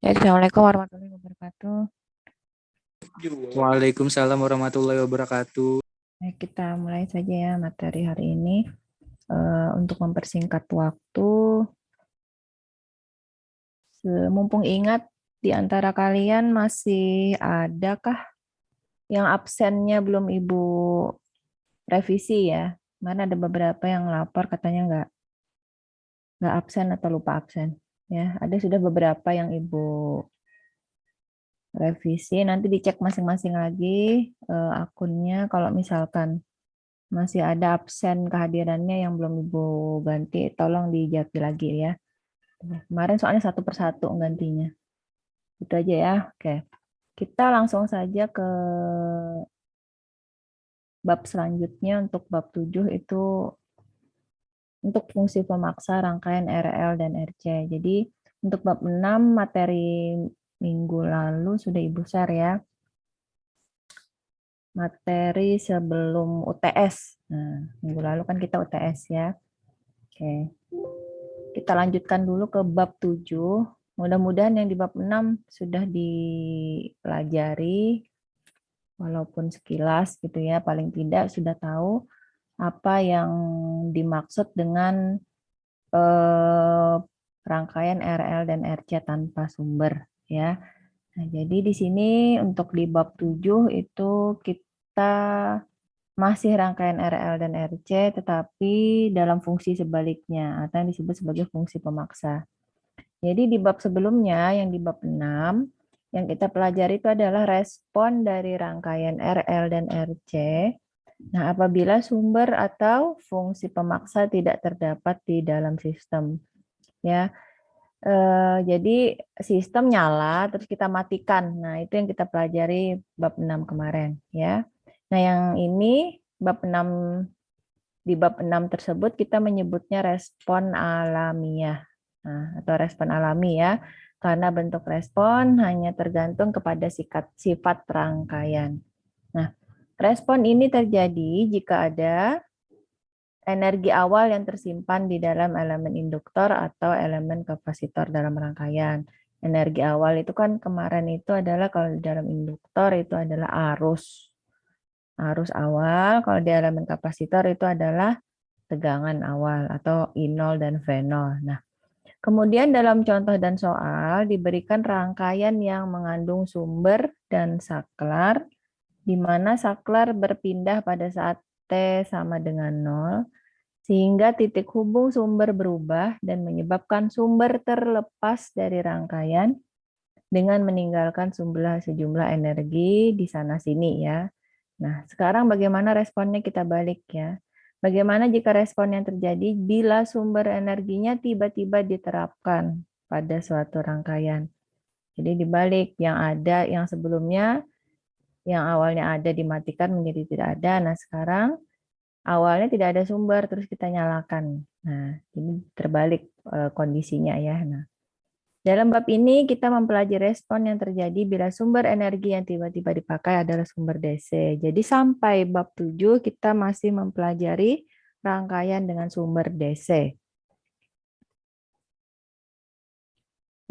Ya, Assalamualaikum warahmatullahi wabarakatuh. Waalaikumsalam warahmatullahi wabarakatuh. Kita mulai saja ya materi hari ini. Untuk mempersingkat waktu, mumpung ingat di antara kalian masih adakah yang absennya belum Ibu revisi ya? Mana ada beberapa yang lapor katanya nggak absen atau lupa absen. Ya, ada sudah beberapa yang Ibu revisi. Nanti dicek masing-masing lagi akunnya. Kalau misalkan masih ada absen kehadirannya yang belum Ibu ganti, tolong dijawab lagi ya. Kemarin soalnya satu persatu gantinya. Itu aja ya. Oke. Kita langsung saja ke bab selanjutnya. Untuk bab 7 itu untuk fungsi pemaksa rangkaian RL dan RC. Jadi untuk bab 6 materi minggu lalu sudah Ibu share ya. Materi sebelum UTS. Nah, minggu lalu kan kita UTS ya. Oke. Kita lanjutkan dulu ke bab 7. Mudah-mudahan yang di bab 6 sudah dipelajari, walaupun sekilas gitu ya, paling tidak sudah tahu apa yang dimaksud dengan rangkaian RL dan RC tanpa sumber ya. Nah, jadi di sini untuk di bab 7 itu kita masih rangkaian RL dan RC tetapi dalam fungsi sebaliknya atau yang disebut sebagai fungsi pemaksa. Jadi di bab sebelumnya yang di bab 6 yang kita pelajari itu adalah respon dari rangkaian RL dan RC. Nah, apabila sumber atau fungsi pemaksa tidak terdapat di dalam sistem ya. Jadi sistem nyala terus kita matikan. Nah, itu yang kita pelajari bab 6 kemarin ya. Nah, yang ini bab 6 di bab 6 tersebut kita menyebutnya respon alamiah. Nah, atau respon alami ya. Karena bentuk respon hanya tergantung kepada sifat rangkaian. Nah, respon ini terjadi jika ada energi awal yang tersimpan di dalam elemen induktor atau elemen kapasitor dalam rangkaian. Energi awal itu kan kemarin itu adalah kalau di dalam induktor itu adalah arus. Arus awal, kalau di elemen kapasitor itu adalah tegangan awal atau I0 dan V0. Nah, kemudian dalam contoh dan soal diberikan rangkaian yang mengandung sumber dan saklar, di mana saklar berpindah pada saat T sama dengan 0, sehingga titik hubung sumber berubah dan menyebabkan sumber terlepas dari rangkaian dengan meninggalkan sejumlah energi di sana-sini ya. Nah, sekarang bagaimana responnya kita balik ya. Bagaimana jika respon yang terjadi bila sumber energinya tiba-tiba diterapkan pada suatu rangkaian. Jadi dibalik yang ada, yang sebelumnya, yang awalnya ada dimatikan menjadi tidak ada. Nah sekarang awalnya tidak ada sumber, terus kita nyalakan. Nah ini terbalik kondisinya ya. Nah, dalam bab ini kita mempelajari respon yang terjadi bila sumber energi yang tiba-tiba dipakai adalah sumber DC. Jadi sampai bab 7 kita masih mempelajari rangkaian dengan sumber DC.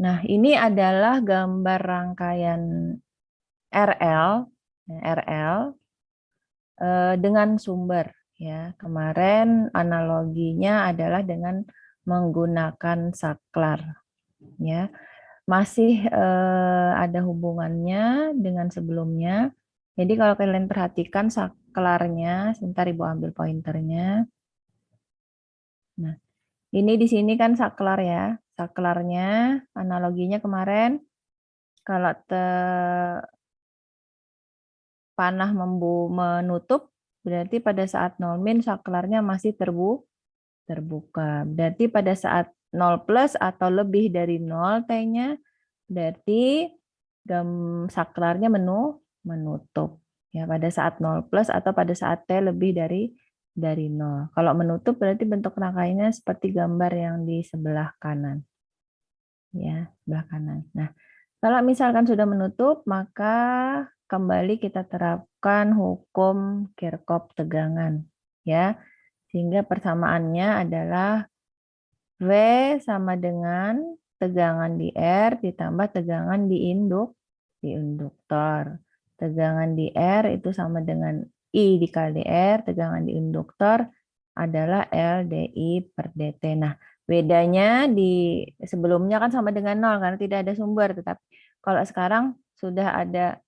Nah, ini adalah gambar rangkaian RL, dengan sumber. Ya, kemarin analoginya adalah dengan menggunakan saklar. Ya, masih ada hubungannya dengan sebelumnya. Jadi kalau kalian perhatikan saklarnya, sebentar Ibu ambil pointernya. Nah, ini di sini kan saklar ya. Saklarnya analoginya kemarin kalau panah menutup berarti pada saat 0 min saklarnya masih terbuka. Berarti pada saat 0 plus atau lebih dari 0 T-nya berarti saklarnya menutup. Ya, pada saat 0 plus atau pada saat T lebih dari 0. Kalau menutup berarti bentuk rangkaiannya seperti gambar yang di sebelah kanan. Ya, sebelah kanan. Nah, kalau misalkan sudah menutup, maka kembali kita terapkan hukum Kirchhoff tegangan. Ya, sehingga persamaannya adalah V sama dengan tegangan di R ditambah tegangan di induktor. Tegangan di R itu sama dengan I dikali R, tegangan di induktor adalah LDI per DT. Nah, bedanya di sebelumnya kan sama dengan 0 karena tidak ada sumber, tetapi kalau sekarang sudah ada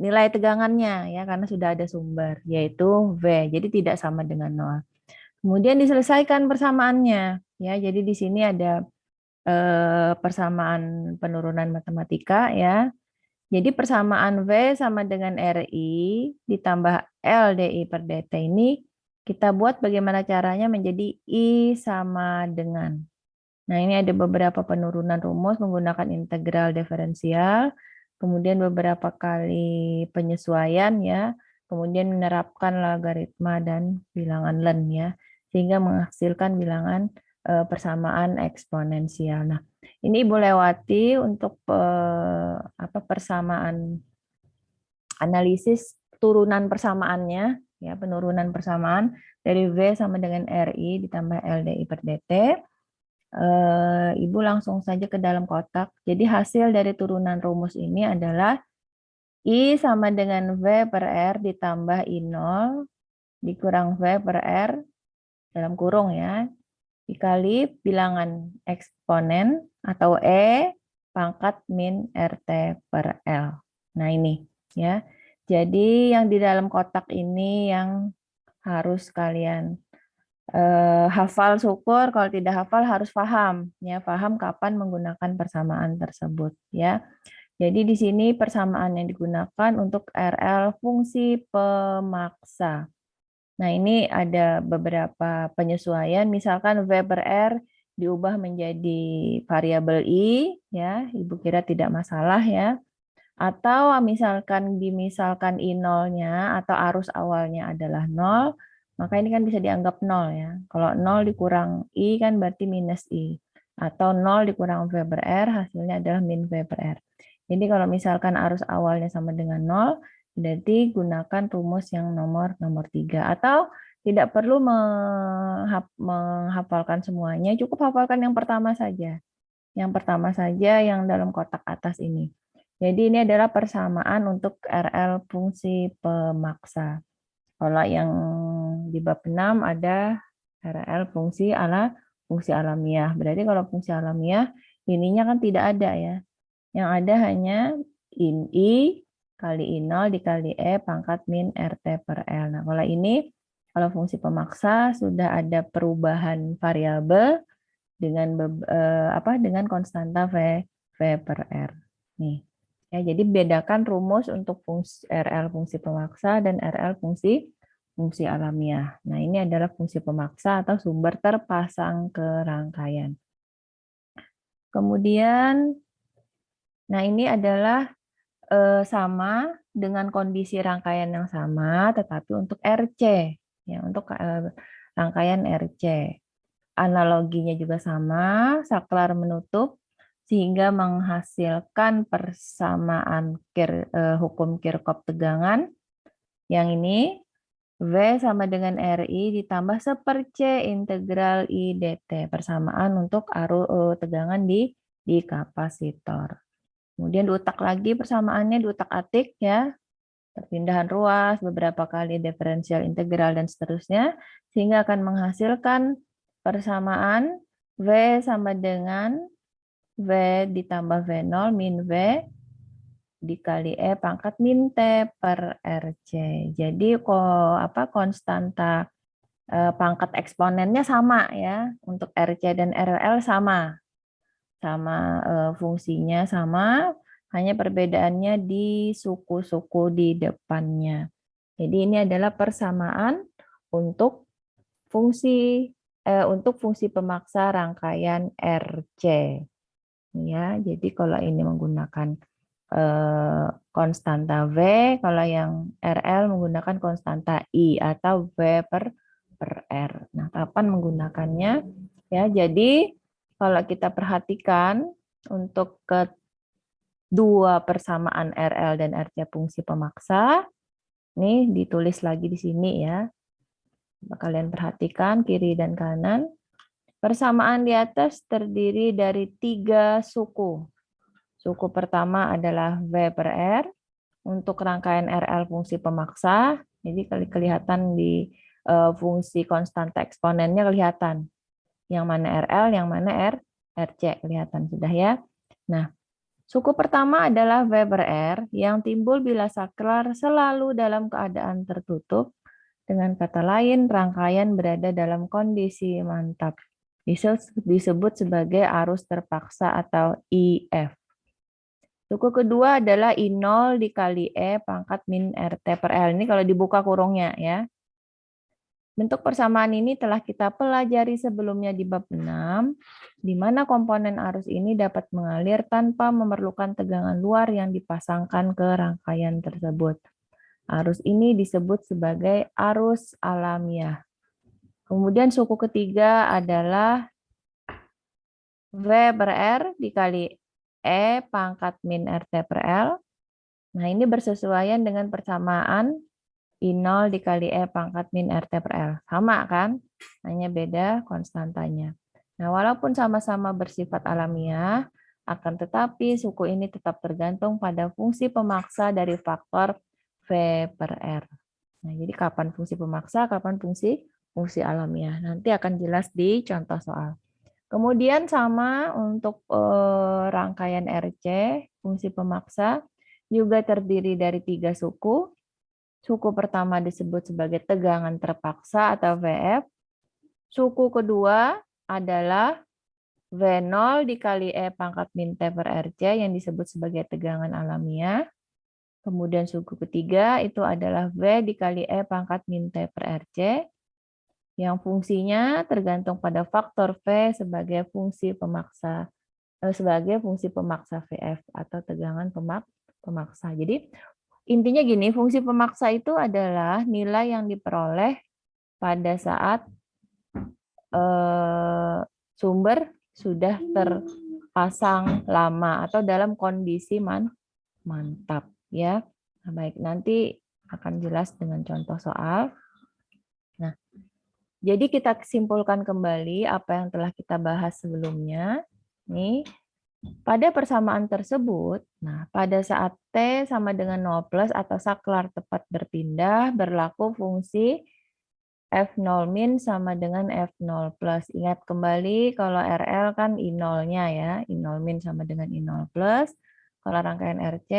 nilai tegangannya ya karena sudah ada sumber yaitu V. Jadi tidak sama dengan 0. Kemudian diselesaikan persamaannya ya. Jadi di sini ada persamaan penurunan matematika ya. Jadi persamaan V sama dengan RI ditambah LDI per DT ini kita buat bagaimana caranya menjadi I sama dengan. Nah, ini ada beberapa penurunan rumus menggunakan integral diferensial, kemudian beberapa kali penyesuaian ya, kemudian menerapkan logaritma dan bilangan len ya, sehingga menghasilkan bilangan persamaan eksponensial. Nah, ini Ibu lewati untuk persamaan analisis turunan persamaannya ya, penurunan persamaan dari V sama dengan RI ditambah LDI per DT. Ibu langsung saja ke dalam kotak. Jadi hasil dari turunan rumus ini adalah I sama dengan V per R ditambah I0 dikurang V per R dalam kurung ya, dikali bilangan eksponen atau E pangkat min RT per L. Nah ini ya. Jadi yang di dalam kotak ini yang harus kalian hafal syukur, kalau tidak hafal harus paham ya, paham kapan menggunakan persamaan tersebut ya. Jadi di sini persamaan yang digunakan untuk RL fungsi pemaksa. Nah, ini ada beberapa penyesuaian, misalkan V per R diubah menjadi variabel I ya, Ibu kira tidak masalah ya. Atau misalkan dimisalkan I0-nya atau arus awalnya adalah 0, maka ini kan bisa dianggap 0 ya. Kalau 0 dikurang I kan berarti minus I. Atau 0 dikurang V per R hasilnya adalah min V per R. Jadi kalau misalkan arus awalnya sama dengan 0, berarti gunakan rumus yang nomor 3. Atau tidak perlu menghafalkan semuanya, cukup hafalkan yang pertama saja. Yang pertama saja yang dalam kotak atas ini. Jadi ini adalah persamaan untuk RL fungsi pemaksa. Kalau yang di bab 6 ada RL fungsi alamiah. Berarti kalau fungsi alamiah ininya kan tidak ada ya. Yang ada hanya in I kali I0 dikali E pangkat min RT per L. Nah, kalau ini kalau fungsi pemaksa sudah ada perubahan variabel dengan dengan konstanta V per R. Nih. Ya, jadi bedakan rumus untuk fungsi RL fungsi pemaksa dan RL fungsi alamiah. Nah, ini adalah fungsi pemaksa atau sumber terpasang ke rangkaian. Kemudian, nah ini adalah sama dengan kondisi rangkaian yang sama, tetapi untuk RC, ya untuk rangkaian RC. Analoginya juga sama, saklar menutup sehingga menghasilkan persamaan hukum Kirchhoff tegangan. Yang ini V sama dengan RI ditambah 1/C integral I dt, persamaan untuk tegangan di kapasitor. Kemudian diutak lagi persamaannya, diutak-atik ya, perpindahan ruas, beberapa kali diferensial integral dan seterusnya, sehingga akan menghasilkan persamaan V sama dengan V ditambah V0 min V dikali E pangkat min T per RC. Jadi konstanta pangkat eksponennya sama ya, untuk RC dan RL sama. Fungsinya sama, hanya perbedaannya di suku-suku di depannya. Jadi ini adalah persamaan untuk fungsi pemaksa rangkaian RC. Ya, jadi kalau ini menggunakan konstanta V, kalau yang RL menggunakan konstanta I atau V per R. Nah, kapan menggunakannya? Ya, jadi kalau kita perhatikan untuk kedua persamaan RL dan RC fungsi pemaksa, nih ditulis lagi di sini ya. Kalian perhatikan kiri dan kanan. Persamaan di atas terdiri dari 3 suku. Suku pertama adalah V per R untuk rangkaian RL fungsi pemaksa. Jadi kelihatan di fungsi konstanta eksponennya kelihatan. Yang mana RL, yang mana RC kelihatan sudah ya. Nah, suku pertama adalah V per R yang timbul bila saklar selalu dalam keadaan tertutup. Dengan kata lain, rangkaian berada dalam kondisi mantap. Disebut sebagai arus terpaksa atau IF. Suku kedua adalah I0 dikali E pangkat min RT per L. Ini kalau dibuka kurungnya ya. Bentuk persamaan ini telah kita pelajari sebelumnya di bab 6, di mana komponen arus ini dapat mengalir tanpa memerlukan tegangan luar yang dipasangkan ke rangkaian tersebut. Arus ini disebut sebagai arus alamiah. Kemudian suku ketiga adalah V per R dikali E pangkat min RT per L. Nah, ini bersesuaian dengan persamaan I0 dikali E pangkat min RT per L. Sama kan? Hanya beda konstantanya. Nah, walaupun sama-sama bersifat alamiah, akan tetapi suku ini tetap tergantung pada fungsi pemaksa dari faktor V per R. Nah, jadi kapan fungsi pemaksa, kapan fungsi alamiah. Nanti akan jelas di contoh soal. Kemudian sama untuk rangkaian RC, fungsi pemaksa, juga terdiri dari 3 suku. Suku pertama disebut sebagai tegangan terpaksa atau VF. Suku kedua adalah V0 dikali E pangkat min T per RC yang disebut sebagai tegangan alamiah. Kemudian suku ketiga itu adalah V dikali E pangkat min T per RC yang fungsinya tergantung pada faktor V sebagai fungsi pemaksa VF atau tegangan pemaksa. Jadi intinya gini, fungsi pemaksa itu adalah nilai yang diperoleh pada saat sumber sudah terpasang lama atau dalam kondisi mantap ya. Nah, baik, nanti akan jelas dengan contoh soal. Nah, jadi kita simpulkan kembali apa yang telah kita bahas sebelumnya. Nih, pada persamaan tersebut, nah pada saat T sama dengan 0 plus atau saklar tepat berpindah, berlaku fungsi F0 min sama dengan F0 plus. Ingat kembali kalau RL kan I0-nya ya, I0 min sama dengan I0 plus. Kalau rangkaian RC,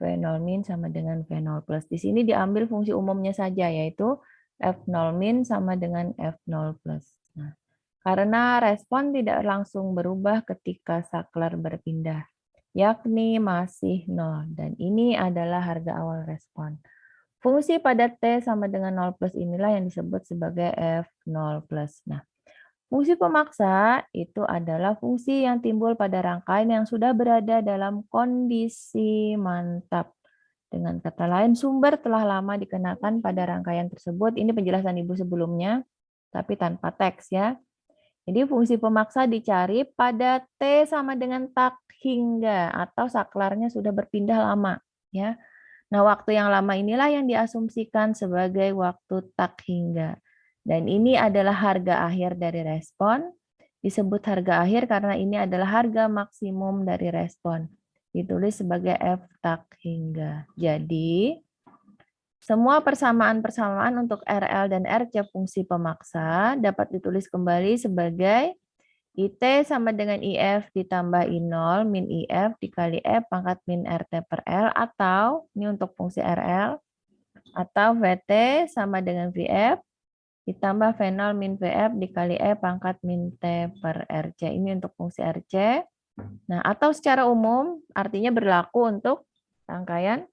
V0 min sama dengan V0 plus. Di sini diambil fungsi umumnya saja, yaitu F0 min sama dengan F0 plus. Nah, karena respon tidak langsung berubah ketika saklar berpindah, yakni masih 0. Dan ini adalah harga awal respon. Fungsi pada T sama dengan 0 plus inilah yang disebut sebagai F0 plus. Nah, fungsi pemaksa itu adalah fungsi yang timbul pada rangkaian yang sudah berada dalam kondisi mantap. Dengan kata lain, sumber telah lama dikenakan pada rangkaian tersebut. Ini penjelasan Ibu sebelumnya, tapi tanpa teks ya. Jadi fungsi pemaksa dicari pada T sama dengan tak hingga atau saklarnya sudah berpindah lama ya. Nah, waktu yang lama inilah yang diasumsikan sebagai waktu tak hingga. Dan ini adalah harga akhir dari respon. Disebut harga akhir karena ini adalah harga maksimum dari respon. Ditulis sebagai F tak hingga. Jadi, semua persamaan-persamaan untuk RL dan RC fungsi pemaksa dapat ditulis kembali sebagai IT sama dengan IF ditambah I0 min IF dikali F pangkat min RT per L, atau ini untuk fungsi RL, atau VT sama dengan VF ditambah V0 min VF dikali E pangkat min T per RC. Ini untuk fungsi RC. Nah, atau secara umum artinya berlaku untuk rangkaian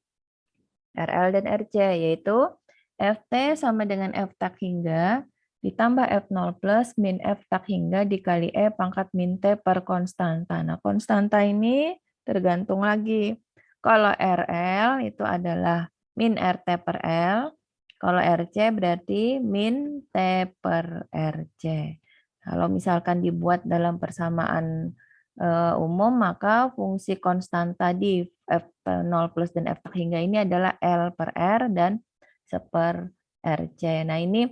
RL dan RC, yaitu FT sama dengan F tak hingga ditambah F0 plus min F tak hingga dikali E pangkat min T per konstanta. Nah, konstanta ini tergantung lagi. Kalau RL itu adalah min RT per L. Kalau RC berarti min T per RC. Kalau misalkan dibuat dalam persamaan umum, maka fungsi konstanta di F0 plus dan F tak hingga ini adalah L per R dan 1/RC. Nah, ini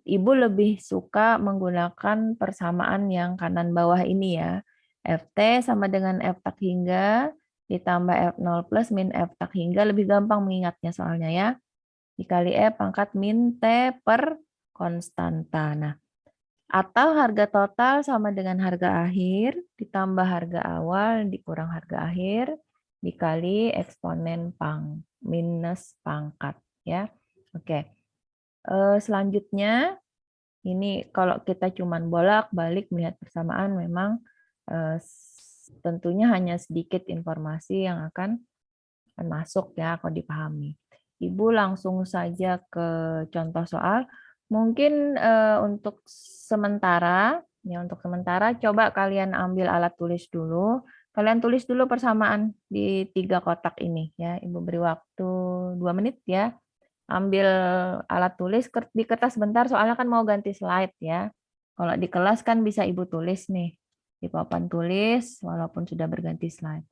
Ibu lebih suka menggunakan persamaan yang kanan bawah ini ya. Ft sama dengan F tak hingga ditambah F0 plus min F tak hingga, lebih gampang mengingatnya soalnya ya. Dikali E pangkat min T per konstanta. Nah, atau harga total sama dengan harga akhir ditambah harga awal dikurang harga akhir dikali eksponen minus pangkat ya. Oke. Selanjutnya ini kalau kita cuman bolak-balik melihat persamaan memang tentunya hanya sedikit informasi yang akan masuk ya kalau dipahami. Ibu langsung saja ke contoh soal. Mungkin untuk sementara coba kalian ambil alat tulis dulu. Kalian tulis dulu persamaan di 3 kotak ini ya. Ibu beri waktu 2 menit ya. Ambil alat tulis di kertas sebentar soalnya kan mau ganti slide ya. Kalau di kelas kan bisa Ibu tulis nih di papan tulis walaupun sudah berganti slide.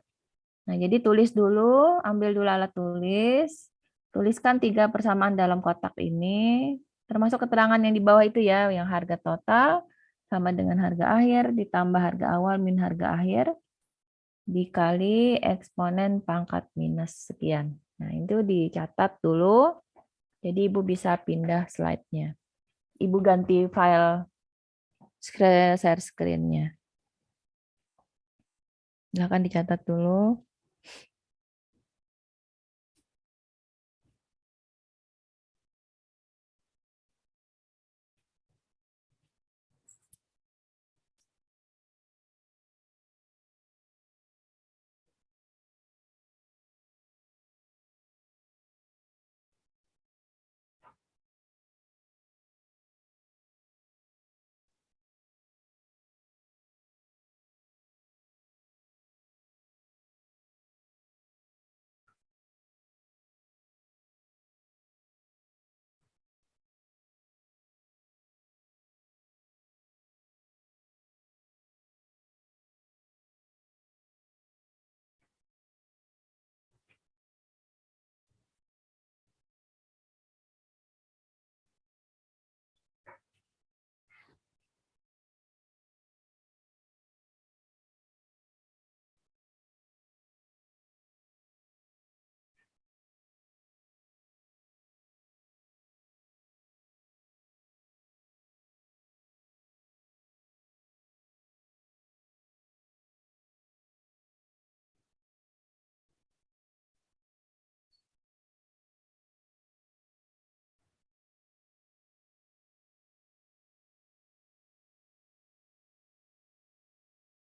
Nah, jadi tulis dulu, ambil dulu alat tulis, tuliskan 3 persamaan dalam kotak ini, termasuk keterangan yang di bawah itu ya, yang harga total sama dengan harga akhir, ditambah harga awal min harga akhir, dikali eksponen pangkat minus sekian. Nah, itu dicatat dulu, jadi Ibu bisa pindah slide-nya. Ibu ganti file share screen-nya. Silahkan dicatat dulu.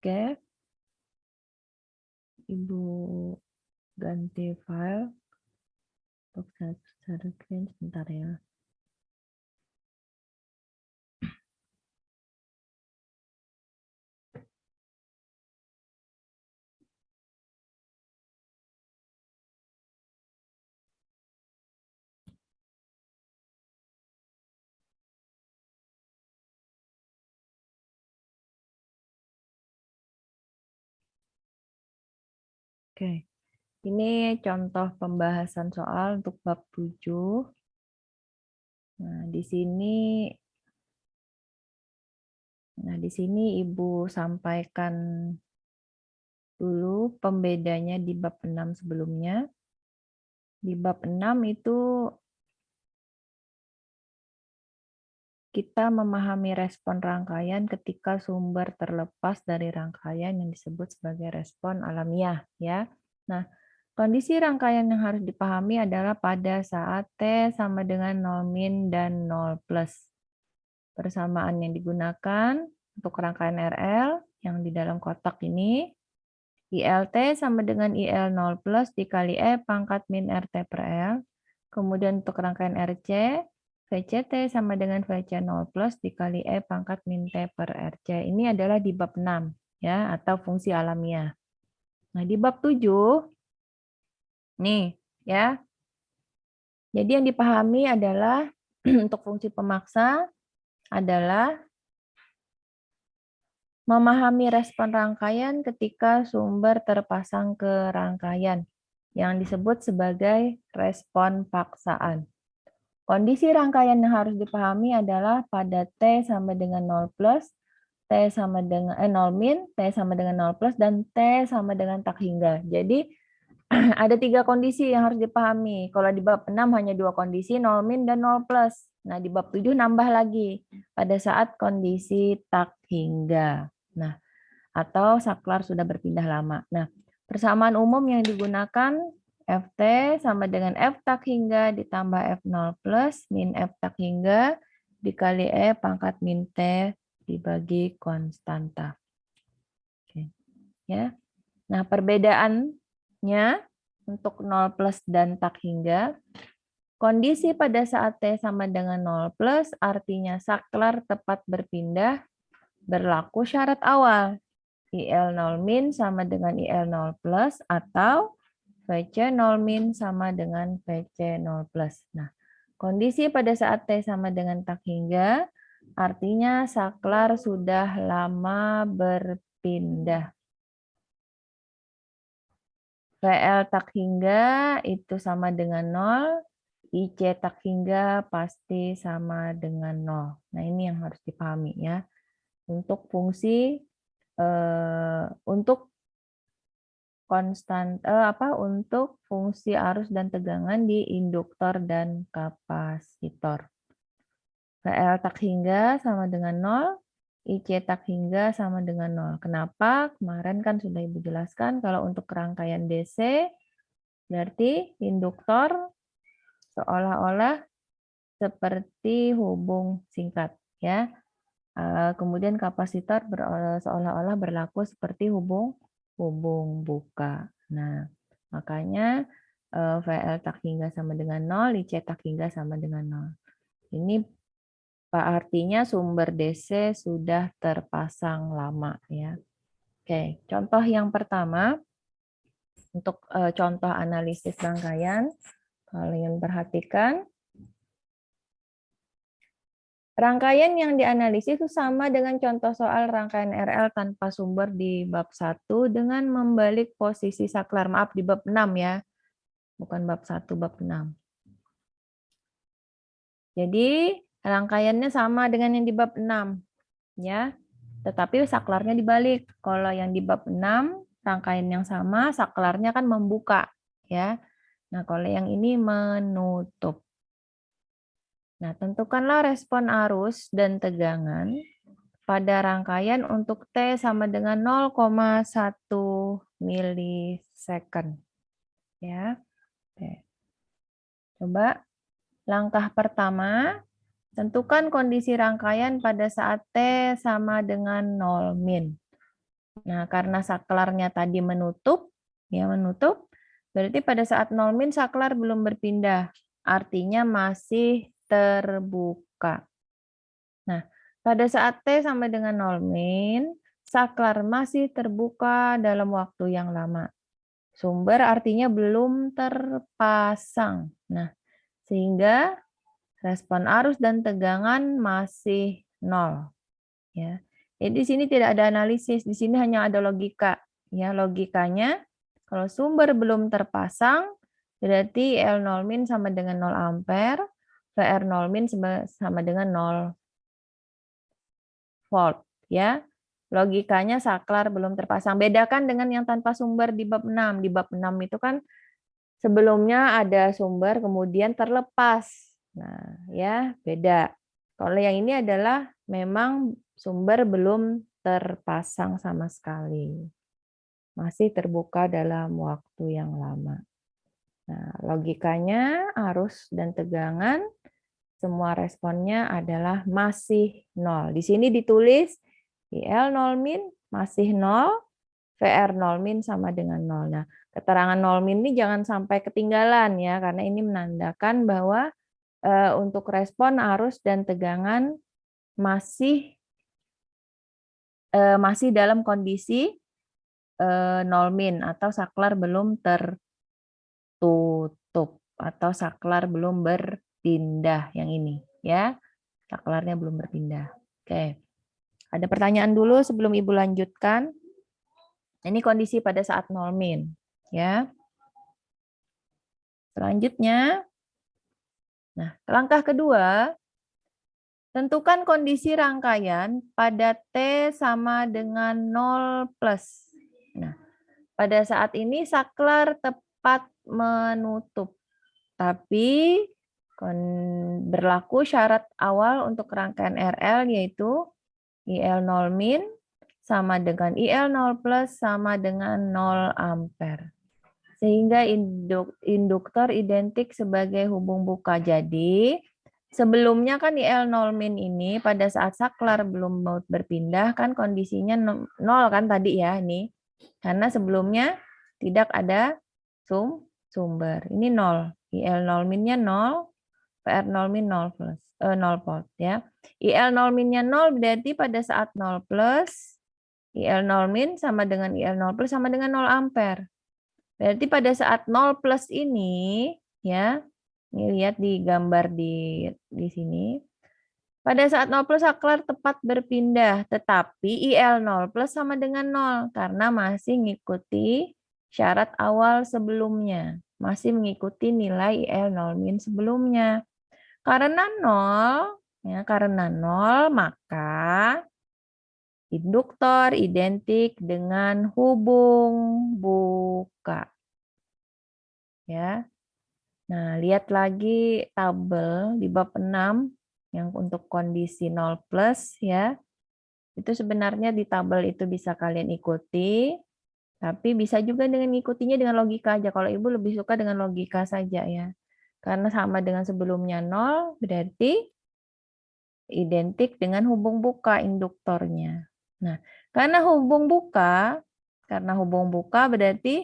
Oke. Ibu ganti file untuk share screen sebentar ya. Oke. Ini contoh pembahasan soal untuk bab 7. Nah, di sini Ibu sampaikan dulu pembedanya di bab 6 sebelumnya. Di bab 6 itu kita memahami respon rangkaian ketika sumber terlepas dari rangkaian yang disebut sebagai respon alamiah ya. Nah, kondisi rangkaian yang harus dipahami adalah pada saat T sama dengan 0 min dan 0 plus. Persamaan yang digunakan untuk rangkaian RL yang di dalam kotak ini, ILT sama dengan IL0 plus dikali E pangkat min RT per L. Kemudian untuk rangkaian RC, VCT sama dengan VC0 plus dikali E pangkat min T per RC. Ini adalah di bab 6 ya, atau fungsi alamiah. Nah, di bab 7 nih ya. Jadi yang dipahami adalah untuk fungsi pemaksa adalah memahami respon rangkaian ketika sumber terpasang ke rangkaian yang disebut sebagai respon paksaan. Kondisi rangkaian yang harus dipahami adalah pada T sama dengan 0 plus, T sama dengan 0 min, T sama dengan 0 plus, dan T sama dengan tak hingga. Jadi ada 3 kondisi yang harus dipahami. Kalau di bab 6 hanya 2 kondisi, 0 min dan 0 plus. Nah, di bab 7 nambah lagi pada saat kondisi tak hingga. Nah, atau saklar sudah berpindah lama. Nah, persamaan umum yang digunakan Ft sama dengan F tak hingga ditambah F0 plus min F tak hingga dikali E pangkat min T dibagi konstanta. Oke. Ya. Nah, perbedaannya untuk 0 plus dan tak hingga, kondisi pada saat T sama dengan 0 plus artinya saklar tepat berpindah berlaku syarat awal. IL 0 min sama dengan IL 0 plus atau VC 0 min sama dengan VC 0 plus. Nah, kondisi pada saat T sama dengan tak hingga artinya saklar sudah lama berpindah. VL tak hingga itu sama dengan 0, IC tak hingga pasti sama dengan 0. Nah, ini yang harus dipahami ya. Untuk fungsi untuk untuk fungsi arus dan tegangan di induktor dan kapasitor. VL tak hingga sama dengan 0, IC tak hingga sama dengan 0. Kenapa? Kemarin kan sudah Ibu jelaskan kalau untuk rangkaian DC berarti induktor seolah-olah seperti hubung singkat ya. Kemudian kapasitor seolah-olah berlaku seperti hubung buka. Nah, makanya VL tak hingga sama dengan 0, IC tak hingga sama dengan 0. Ini artinya sumber DC sudah terpasang lama ya. Oke, contoh yang pertama untuk contoh analisis rangkaian, kalian perhatikan. Rangkaian yang dianalisis itu sama dengan contoh soal rangkaian RL tanpa sumber di bab 1 dengan membalik posisi saklar. Maaf, di bab 6 ya. Bukan bab 1, bab 6. Jadi, rangkaiannya sama dengan yang di bab 6. Ya. Tetapi saklarnya dibalik. Kalau yang di bab 6, rangkaian yang sama, saklarnya kan membuka. Ya. Nah, kalau yang ini menutup. Nah, tentukanlah respon arus dan tegangan pada rangkaian untuk T sama dengan 0,1 milisecond. Ya. Oke. Coba langkah pertama, tentukan kondisi rangkaian pada saat T sama dengan 0 min. Nah, karena saklarnya tadi menutup, berarti pada saat 0 min saklar belum berpindah. Artinya masih terbuka. Nah, pada saat T sama dengan 0 min, saklar masih terbuka dalam waktu yang lama. Sumber artinya belum terpasang. Nah, sehingga respon arus dan tegangan masih 0. Ya. Jadi di sini tidak ada analisis, di sini hanya ada logika. Ya, logikanya kalau sumber belum terpasang, berarti L0 min sama dengan 0 ampere, VR0 min sama dengan 0 volt. Ya, logikanya saklar belum terpasang. Bedakan dengan yang tanpa sumber di bab 6. Di bab 6 itu kan sebelumnya ada sumber kemudian terlepas. Nah, ya, beda. Kalau yang ini adalah memang sumber belum terpasang sama sekali. Masih terbuka dalam waktu yang lama. Nah, logikanya arus dan tegangan semua responnya adalah masih 0. Di sini ditulis IL 0 min masih 0, VR 0 min sama dengan 0. Nah, keterangan 0 min ini jangan sampai ketinggalan ya, karena ini menandakan bahwa untuk respon arus dan tegangan masih dalam kondisi 0 min atau saklar belum tertutup atau saklar belum berpindah yang ini ya. Saklarnya belum berpindah. Oke. Ada pertanyaan dulu sebelum Ibu lanjutkan. Ini kondisi pada saat 0 min ya. Selanjutnya Nah, langkah kedua, tentukan kondisi rangkaian pada T sama dengan 0 plus. Nah, pada saat ini saklar tepat menutup. Tapi berlaku syarat awal untuk rangkaian RL yaitu IL0 min sama dengan IL0 plus sama dengan 0 ampere. Sehingga induktor identik sebagai hubung buka. Jadi, sebelumnya kan IL0 min ini pada saat saklar belum mau berpindah kan kondisinya 0 kan tadi ya ini. Karena sebelumnya tidak ada sumber. Ini 0. IL0 minnya 0, PR0 min 0 plus 0 volt ya. IL0 minnya 0 berarti pada saat 0 plus IL0 min sama dengan IL0 plus sama dengan 0 ampere. Berarti pada saat 0 plus ini ya, ini lihat di gambar di sini. Pada saat 0 plus saklar tepat berpindah, tetapi IL0 plus sama dengan 0 karena masih mengikuti syarat awal sebelumnya, masih mengikuti nilai IL0 min sebelumnya. Karena 0, ya, karena 0 maka induktor identik dengan hubung buka. Ya. Nah, lihat lagi tabel di bab 6 yang untuk kondisi 0 plus ya. Itu sebenarnya di tabel itu bisa kalian ikuti, tapi bisa juga dengan ngikutinya dengan logika aja. Kalau Ibu lebih suka dengan logika saja ya. Karena sama dengan sebelumnya 0 berarti identik dengan hubung buka induktornya. Nah, karena hubung buka berarti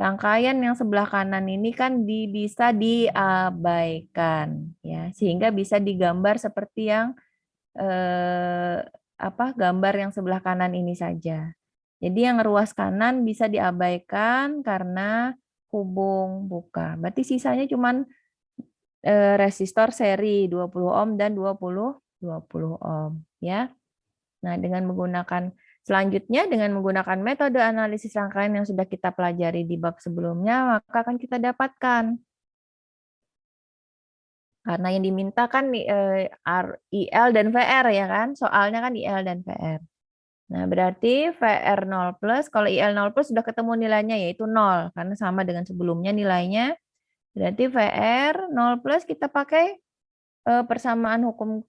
rangkaian yang sebelah kanan ini kan bisa diabaikan ya, sehingga bisa digambar seperti yang gambar yang sebelah kanan ini saja. Jadi yang ruas kanan bisa diabaikan karena hubung buka. Berarti sisanya cuman resistor seri 20 ohm dan 20 ohm ya. Nah, selanjutnya dengan menggunakan metode analisis rangkaian yang sudah kita pelajari di bab sebelumnya, maka akan kita dapatkan. Karena yang diminta kan IL dan VR ya kan? Soalnya kan IL dan VR. Nah, berarti VR 0 plus, kalau IL 0 plus sudah ketemu nilainya yaitu 0 karena sama dengan sebelumnya nilainya. Berarti VR 0 plus kita pakai persamaan hukum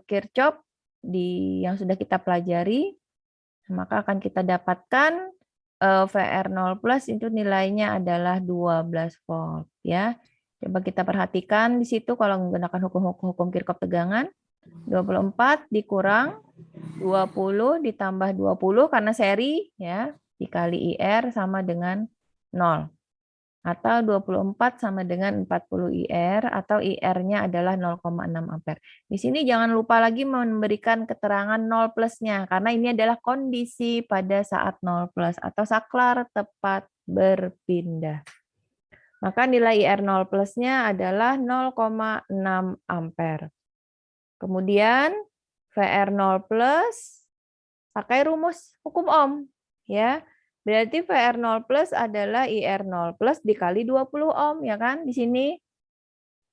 Kirchhoff yang sudah kita pelajari, maka akan kita dapatkan VR 0 plus itu nilainya adalah 12 volt ya. Coba kita perhatikan di situ kalau menggunakan hukum Kirchhoff tegangan, 24 dikurang 20 ditambah 20 karena seri ya, dikali IR sama dengan 0. Atau 24 sama dengan 40 IR atau IR-nya adalah 0,6 ampere. Di sini jangan lupa lagi memberikan keterangan 0 plusnya karena ini adalah kondisi pada saat 0 plus atau saklar tepat berpindah. Maka nilai IR 0 plusnya adalah 0,6 ampere. Kemudian VR 0 plus pakai rumus hukum Ohm ya. Berarti VR 0 plus adalah IR 0 plus dikali 20 ohm, ya kan, di sini.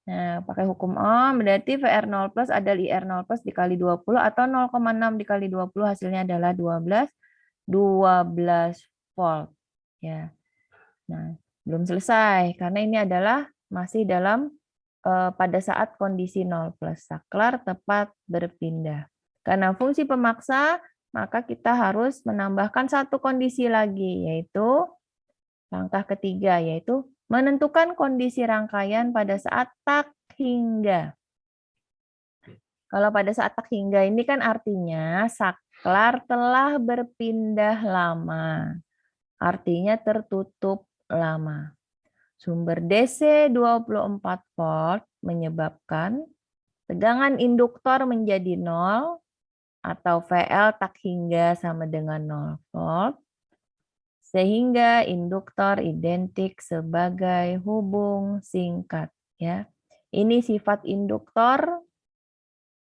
Nah, pakai hukum Ohm, berarti VR 0 plus adalah IR 0 plus dikali 20, atau 0,6 dikali 20, hasilnya adalah 12 volt. Ya. Nah, belum selesai, karena ini adalah masih dalam pada saat kondisi 0 plus, saklar tepat berpindah. Karena fungsi pemaksa, maka kita harus menambahkan satu kondisi lagi, yaitu langkah ketiga, yaitu menentukan kondisi rangkaian pada saat tak hingga. Kalau pada saat tak hingga ini kan artinya saklar telah berpindah lama. Artinya tertutup lama. Sumber DC 24 volt menyebabkan tegangan induktor menjadi 0 atau VL tak hingga sama dengan 0 volt, sehingga induktor identik sebagai hubung singkat. Ya. Ini sifat induktor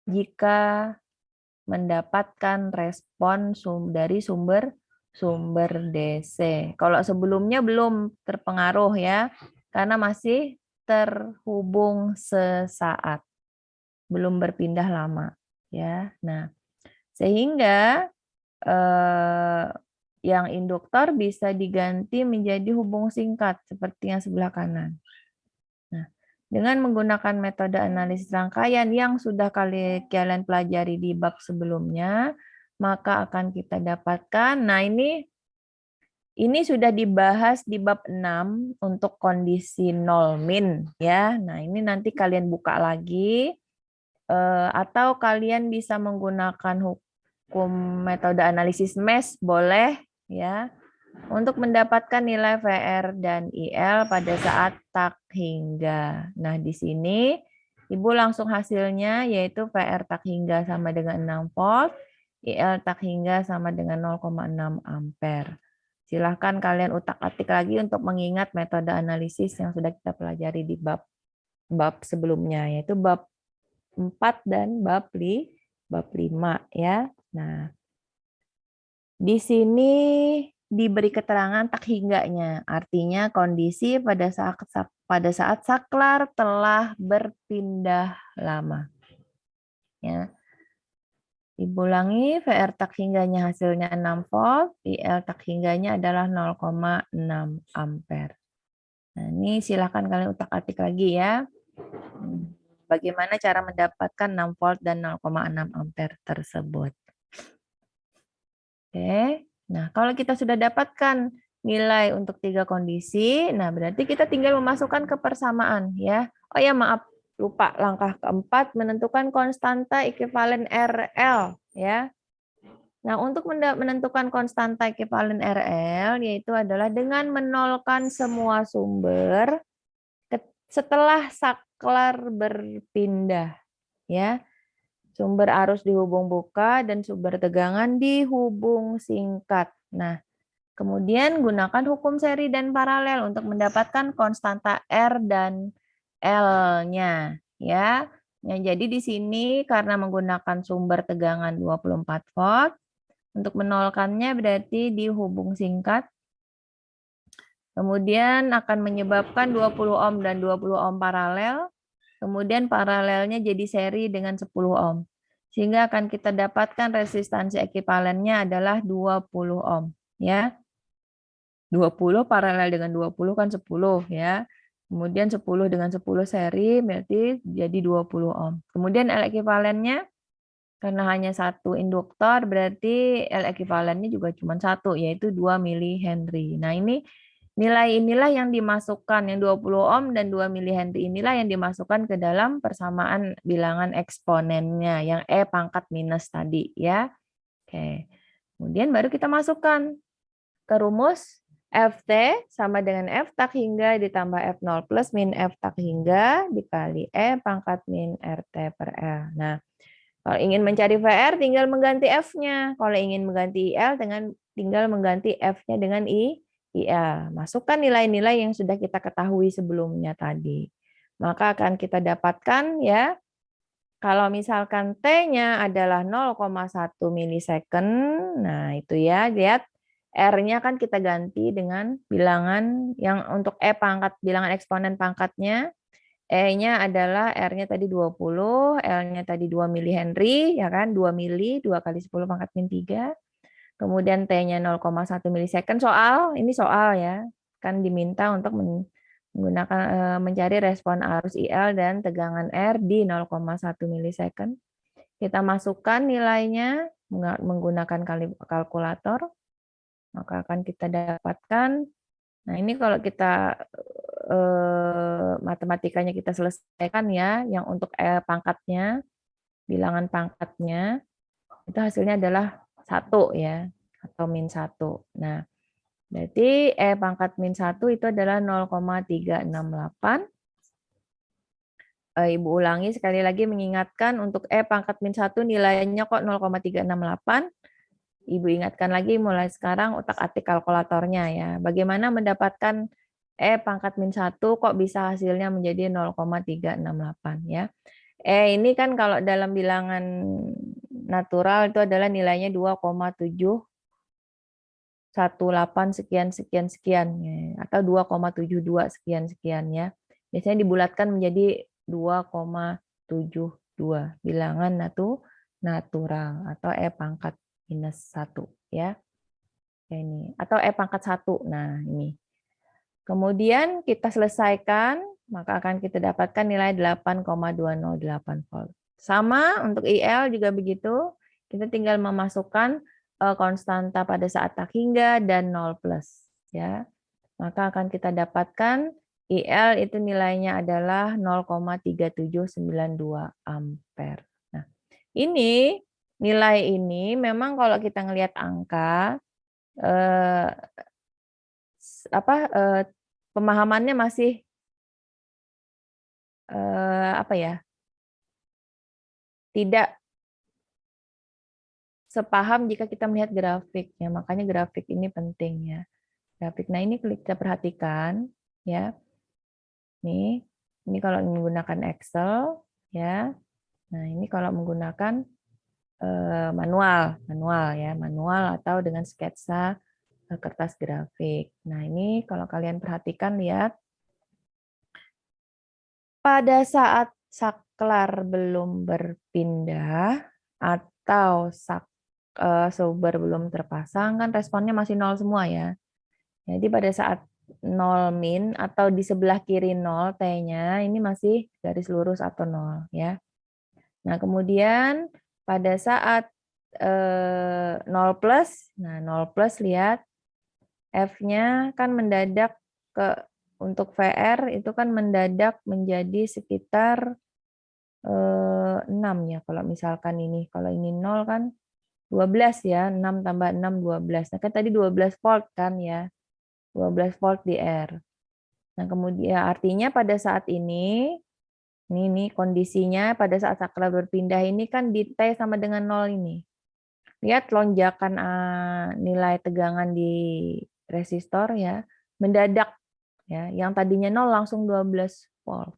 jika mendapatkan respon dari sumber DC. Kalau sebelumnya belum terpengaruh ya, karena masih terhubung sesaat, belum berpindah lama, ya. Nah, sehingga yang induktor bisa diganti menjadi hubung singkat seperti yang sebelah kanan. Nah, dengan menggunakan metode analisis rangkaian yang sudah kalian pelajari di bab sebelumnya, maka akan kita dapatkan, nah ini sudah dibahas di bab 6 untuk kondisi nol min ya. Nah, ini nanti kalian buka lagi atau kalian bisa menggunakan hukum metode analisis MES boleh ya untuk mendapatkan nilai VR dan IL pada saat tak hingga. Nah, di sini Ibu langsung hasilnya yaitu VR tak hingga sama dengan 6 volt, IL tak hingga sama dengan 0,6 ampere. Silahkan kalian utak-atik lagi untuk mengingat metode analisis yang sudah kita pelajari di bab sebelumnya, yaitu bab 4 dan bab 5 ya. Nah, di sini diberi keterangan tak hingganya, artinya kondisi pada saat saklar telah berpindah lama. Ya. Ibu ulangi, VR tak hingganya hasilnya 6 volt, IL tak hingganya adalah 0,6 ampere. Nah, ini silakan kalian utak-atik lagi ya. Bagaimana cara mendapatkan 6 volt dan 0,6 ampere tersebut. Oke, nah kalau kita sudah dapatkan nilai untuk 3 kondisi, nah berarti kita tinggal memasukkan kepersamaan ya. Oh ya maaf, lupa langkah keempat menentukan konstanta ekuivalen RL ya. Nah, untuk menentukan konstanta ekuivalen RL yaitu adalah dengan menolkan semua sumber setelah saklar berpindah ya. Sumber arus dihubung buka dan sumber tegangan dihubung singkat. Nah, kemudian gunakan hukum seri dan paralel untuk mendapatkan konstanta R dan L-nya ya. Nah, jadi di sini karena menggunakan sumber tegangan 24 volt, untuk menolkannya berarti dihubung singkat. Kemudian akan menyebabkan 20 ohm dan 20 ohm paralel. Kemudian paralelnya jadi seri dengan 10 ohm. Sehingga akan kita dapatkan resistansi ekuivalennya adalah 20 ohm. Ya. 20 paralel dengan 20 kan 10 ya. Kemudian 10 dengan 10 seri berarti jadi 20 ohm. Kemudian L ekuivalennya karena hanya satu induktor berarti L ekuivalennya juga cuma satu yaitu 2 mH. Nah, ini nilai inilah yang dimasukkan, yang 20 ohm dan 2 mH inilah yang dimasukkan ke dalam persamaan bilangan eksponennya, yang E pangkat minus tadi ya. Oke. Kemudian baru kita masukkan ke rumus Ft sama dengan F tak hingga ditambah F0 plus min F tak hingga dikali E pangkat min RT per L. Nah, kalau ingin mencari VR tinggal mengganti F-nya. Kalau ingin mengganti IL tinggal mengganti F-nya dengan IL. Masukkan nilai-nilai yang sudah kita ketahui sebelumnya tadi. Maka akan kita dapatkan ya, kalau misalkan T-nya adalah 0,1 milisecond, nah itu ya, lihat R-nya kan kita ganti dengan bilangan yang untuk E pangkat, bilangan eksponen pangkatnya, E-nya adalah R-nya tadi 20, L-nya tadi 2 mH, ya kan, 2 mili, 2 kali 10 pangkat min 3. Kemudian T-nya 0,1 milisecond. Ini soal ya. Kan diminta untuk menggunakan mencari respon arus IL dan tegangan R di 0,1 milisecond. Kita masukkan nilainya menggunakan kalkulator. Maka akan kita dapatkan. Nah, ini kalau kita matematikanya kita selesaikan ya, yang untuk pangkatnya, bilangan pangkatnya, itu hasilnya adalah 1 ya, atau min 1. Nah, berarti E pangkat min 1 itu adalah 0,368. Ibu ulangi sekali lagi mengingatkan untuk E pangkat min 1 nilainya kok 0,368. Ibu ingatkan lagi mulai sekarang utak-atik kalkulatornya ya. Bagaimana mendapatkan E pangkat min 1 kok bisa hasilnya menjadi 0,368 ya. Ini kan kalau dalam bilangan natural itu adalah nilainya 2,718 sekian sekian sekian ya, atau 2,72 sekian sekian ya. Biasanya dibulatkan menjadi 2,72 bilangan natural atau E pangkat minus 1 ya. Ini atau E pangkat 1. Nah, ini. Kemudian kita selesaikan, maka akan kita dapatkan nilai 8,208 volt. Sama untuk IL juga begitu. Kita tinggal memasukkan konstanta pada saat tak hingga dan 0 plus ya. Maka akan kita dapatkan IL itu nilainya adalah 0,3792 ampere. Nah, ini nilai ini memang kalau kita ngelihat angka eh, pemahamannya masih tidak sepaham jika kita melihat grafik ya. Makanya grafik ini penting ya. Grafik. Nah, ini kita perhatikan ya. Ini kalau menggunakan Excel ya. Nah, ini kalau menggunakan manual ya, manual atau dengan sketsa kertas grafik. Nah, ini kalau kalian perhatikan lihat pada saat saklar belum berpindah atau sumber belum terpasang kan responnya masih nol semua ya. Jadi pada saat 0 min atau di sebelah kiri 0 T-nya ini masih garis lurus atau 0 ya. Nah, kemudian pada saat 0 plus, nah 0 plus lihat F-nya kan mendadak untuk VR itu kan mendadak menjadi sekitar 6 ya. Kalau misalkan ini, kalau ini 0 kan 12 ya, 6 tambah 6, 12. Nah, kan tadi 12 volt kan ya, 12 volt di R. Nah, kemudian artinya pada saat ini kondisinya pada saat saklar berpindah ini kan di T sama dengan 0 ini. Lihat lonjakan nilai tegangan di resistor ya, mendadak ya, yang tadinya 0 langsung 12 volt.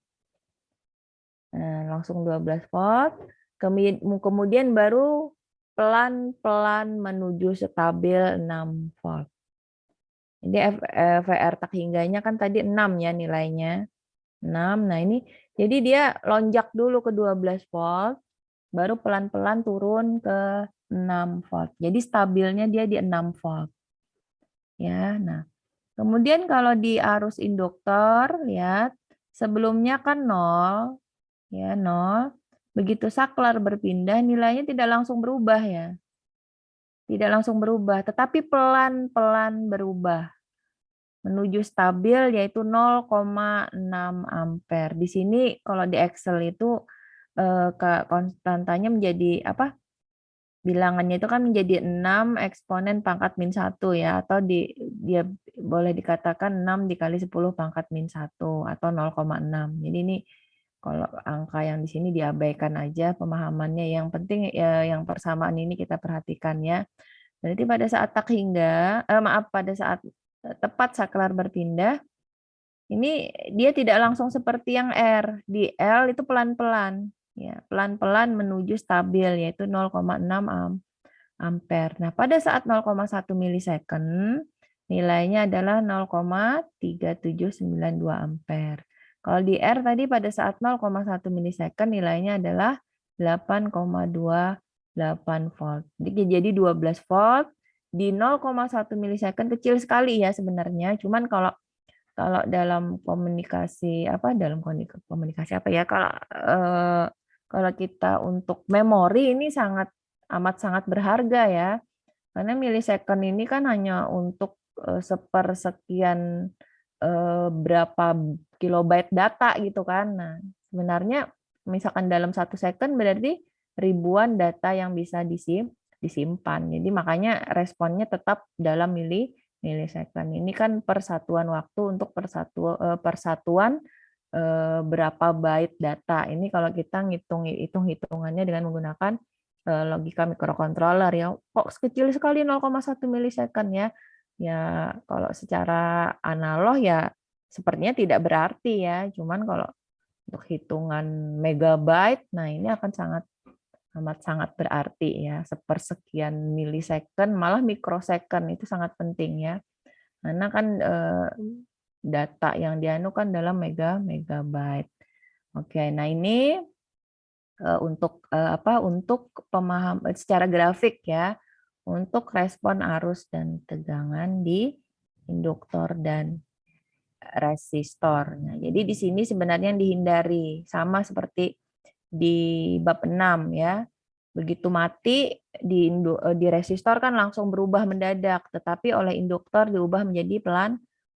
Nah, langsung 12 volt. Kemudian baru pelan-pelan menuju stabil 6 volt. Jadi VR tak hingganya kan tadi 6 ya nilainya. 6. Nah, ini jadi dia lonjak dulu ke 12 volt, baru pelan-pelan turun ke 6 volt. Jadi stabilnya dia di 6 volt. Ya, nah. Kemudian kalau di arus induktor, lihat sebelumnya kan 0, ya 0. Begitu saklar berpindah, nilainya tidak langsung berubah ya. Tidak langsung berubah, tetapi pelan-pelan berubah. Menuju stabil yaitu 0,6 ampere. Di sini kalau di Excel itu konstantanya menjadi apa? Bilangannya itu kan menjadi 6 eksponen pangkat min 1 ya, atau dia boleh dikatakan 6 dikali 10 pangkat min 1 atau 0,6. Jadi ini kalau angka yang di sini diabaikan aja pemahamannya. Yang penting ya, yang persamaan ini kita perhatikan ya. Berarti pada saat tak hingga, pada saat tepat saklar berpindah, ini dia tidak langsung seperti yang R. Di L itu pelan-pelan. Ya, pelan-pelan menuju stabil, yaitu 0,6 ampere. Nah, pada saat 0,1 milisecond, nilainya adalah 0,3792 ampere. Kalau di R tadi pada saat 0,1 milisecond, nilainya adalah 8,28 volt. Jadi 12 volt di 0,1 milisecond kecil sekali ya sebenarnya. Cuman kalau dalam komunikasi kalau kita untuk memori ini amat sangat berharga ya, karena milisecond ini kan hanya untuk sepersekian berapa kilobyte data gitu kan. Nah, sebenarnya misalkan dalam 1 second berarti ribuan data yang bisa disimpan. Jadi makanya responnya tetap dalam milisecond. Ini kan persatuan waktu untuk persatuan berapa byte data. Ini kalau kita hitung-hitungannya dengan menggunakan logika microcontroller ya. Kok kecil sekali 0,1 milisecond ya. Ya kalau secara analog ya sepertinya tidak berarti ya. Cuman kalau untuk hitungan megabyte, nah ini akan amat sangat berarti ya. Sepersekian milisecond, malah mikrosecond itu sangat penting ya. Karena kan data yang dianukan dalam megabyte. Oke, nah ini untuk untuk pemahaman secara grafik ya, untuk respon arus dan tegangan di induktor dan resistor. Nah, jadi di sini sebenarnya yang dihindari sama seperti di bab 6 ya. Begitu mati di resistor kan langsung berubah mendadak, tetapi oleh induktor diubah menjadi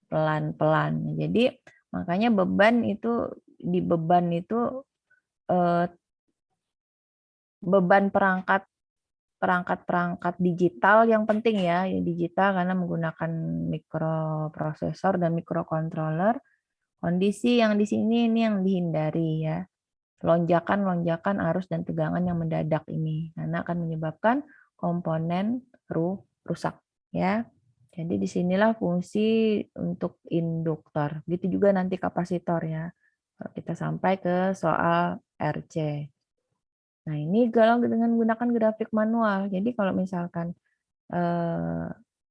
pelan-pelan. Jadi makanya beban itu beban perangkat digital yang penting ya, digital karena menggunakan mikroprosesor dan mikrocontroller. Kondisi yang di sini ini yang dihindari ya. Lonjakan-lonjakan arus dan tegangan yang mendadak ini karena akan menyebabkan komponen rusak ya. Jadi disinilah fungsi untuk induktor. Gitu juga nanti kapasitor ya. Kalau kita sampai ke soal RC. Nah ini kalau dengan menggunakan grafik manual. Jadi kalau misalkan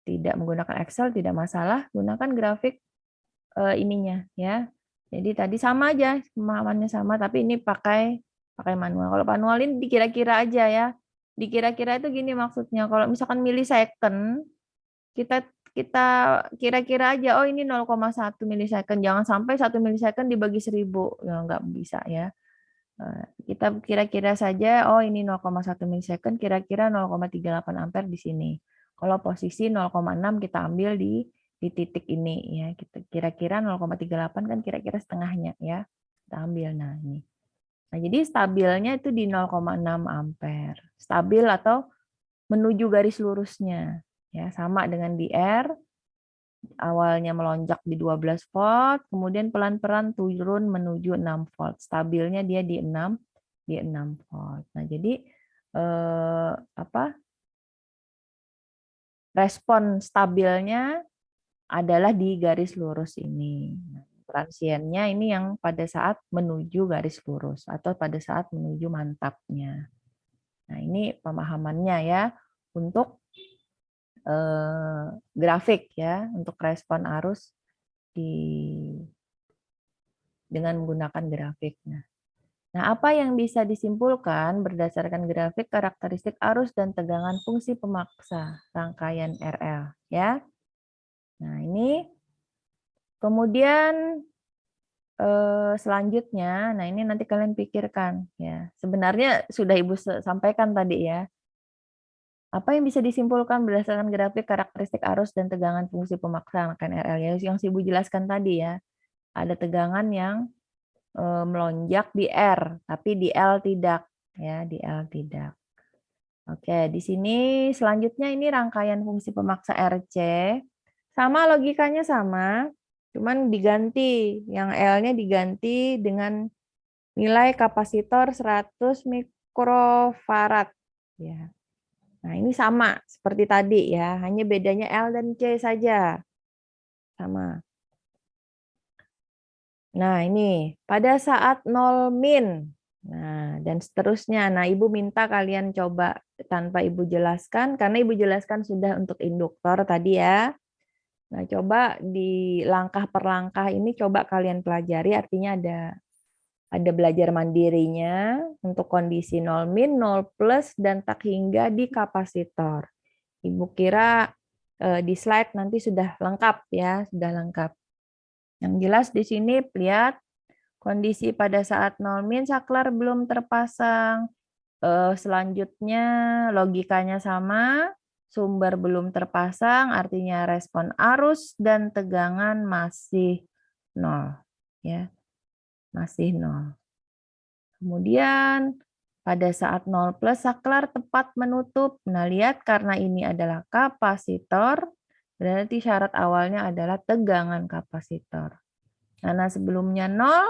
tidak menggunakan Excel tidak masalah, gunakan grafik ininya ya. Jadi tadi sama aja, pemahamannya sama, tapi ini pakai manual. Kalau manual ini dikira-kira aja ya. Dikira-kira itu gini maksudnya. Kalau misalkan milisecond, kita kita kira-kira aja, oh ini 0,1 milisecond. Jangan sampai 1 milisecond dibagi 1000. Ya, nggak bisa ya. Kita kira-kira saja, oh ini 0,1 milisecond, kira-kira 0,38 ampere di sini. Kalau posisi 0,6 kita ambil di titik ini ya. Kita kira-kira 0,38 kan kira-kira setengahnya ya. Kita ambil nah ini. Nah, jadi stabilnya itu di 0,6 ampere. Stabil atau menuju garis lurusnya. Ya, sama dengan di R. Awalnya melonjak di 12 volt, kemudian pelan-pelan turun menuju 6 volt. Stabilnya dia di 6 volt. Nah, jadi respon stabilnya adalah di garis lurus ini. Transiennya ini yang pada saat menuju garis lurus atau pada saat menuju mantapnya. Nah, ini pemahamannya ya untuk grafik ya, untuk respon arus dengan menggunakan grafik. Nah, apa yang bisa disimpulkan berdasarkan grafik karakteristik arus dan tegangan fungsi pemaksa rangkaian RL ya. Nah, ini kemudian selanjutnya, nah ini nanti kalian pikirkan ya. Sebenarnya sudah Ibu sampaikan tadi ya. Apa yang bisa disimpulkan berdasarkan grafik karakteristik arus dan tegangan fungsi pemaksa rangkaian RL ya, yang Ibu jelaskan tadi ya. Ada tegangan yang melonjak di R, tapi di L tidak ya, di L tidak. Oke, di sini selanjutnya ini rangkaian fungsi pemaksa RC. Sama logikanya sama, cuman diganti. Yang L-nya diganti dengan nilai kapasitor 100 mikrofarad. Ya. Nah, ini sama seperti tadi ya, hanya bedanya L dan C saja. Sama. Nah, ini pada saat 0 min. Nah, dan seterusnya. Nah, Ibu minta kalian coba tanpa Ibu jelaskan, karena Ibu jelaskan sudah untuk induktor tadi ya. Nah, coba di langkah per langkah ini coba kalian pelajari, artinya ada belajar mandirinya untuk kondisi 0 min, 0 plus, dan tak hingga di kapasitor. Ibu kira di slide nanti sudah lengkap ya, sudah lengkap. Yang jelas di sini lihat kondisi pada saat 0 min saklar belum terpasang. Selanjutnya logikanya sama, sumber belum terpasang, artinya respon arus dan tegangan masih 0. Ya, masih 0. Kemudian pada saat 0 plus saklar tepat menutup. Nah, lihat karena ini adalah kapasitor, berarti syarat awalnya adalah tegangan kapasitor. Karena sebelumnya 0,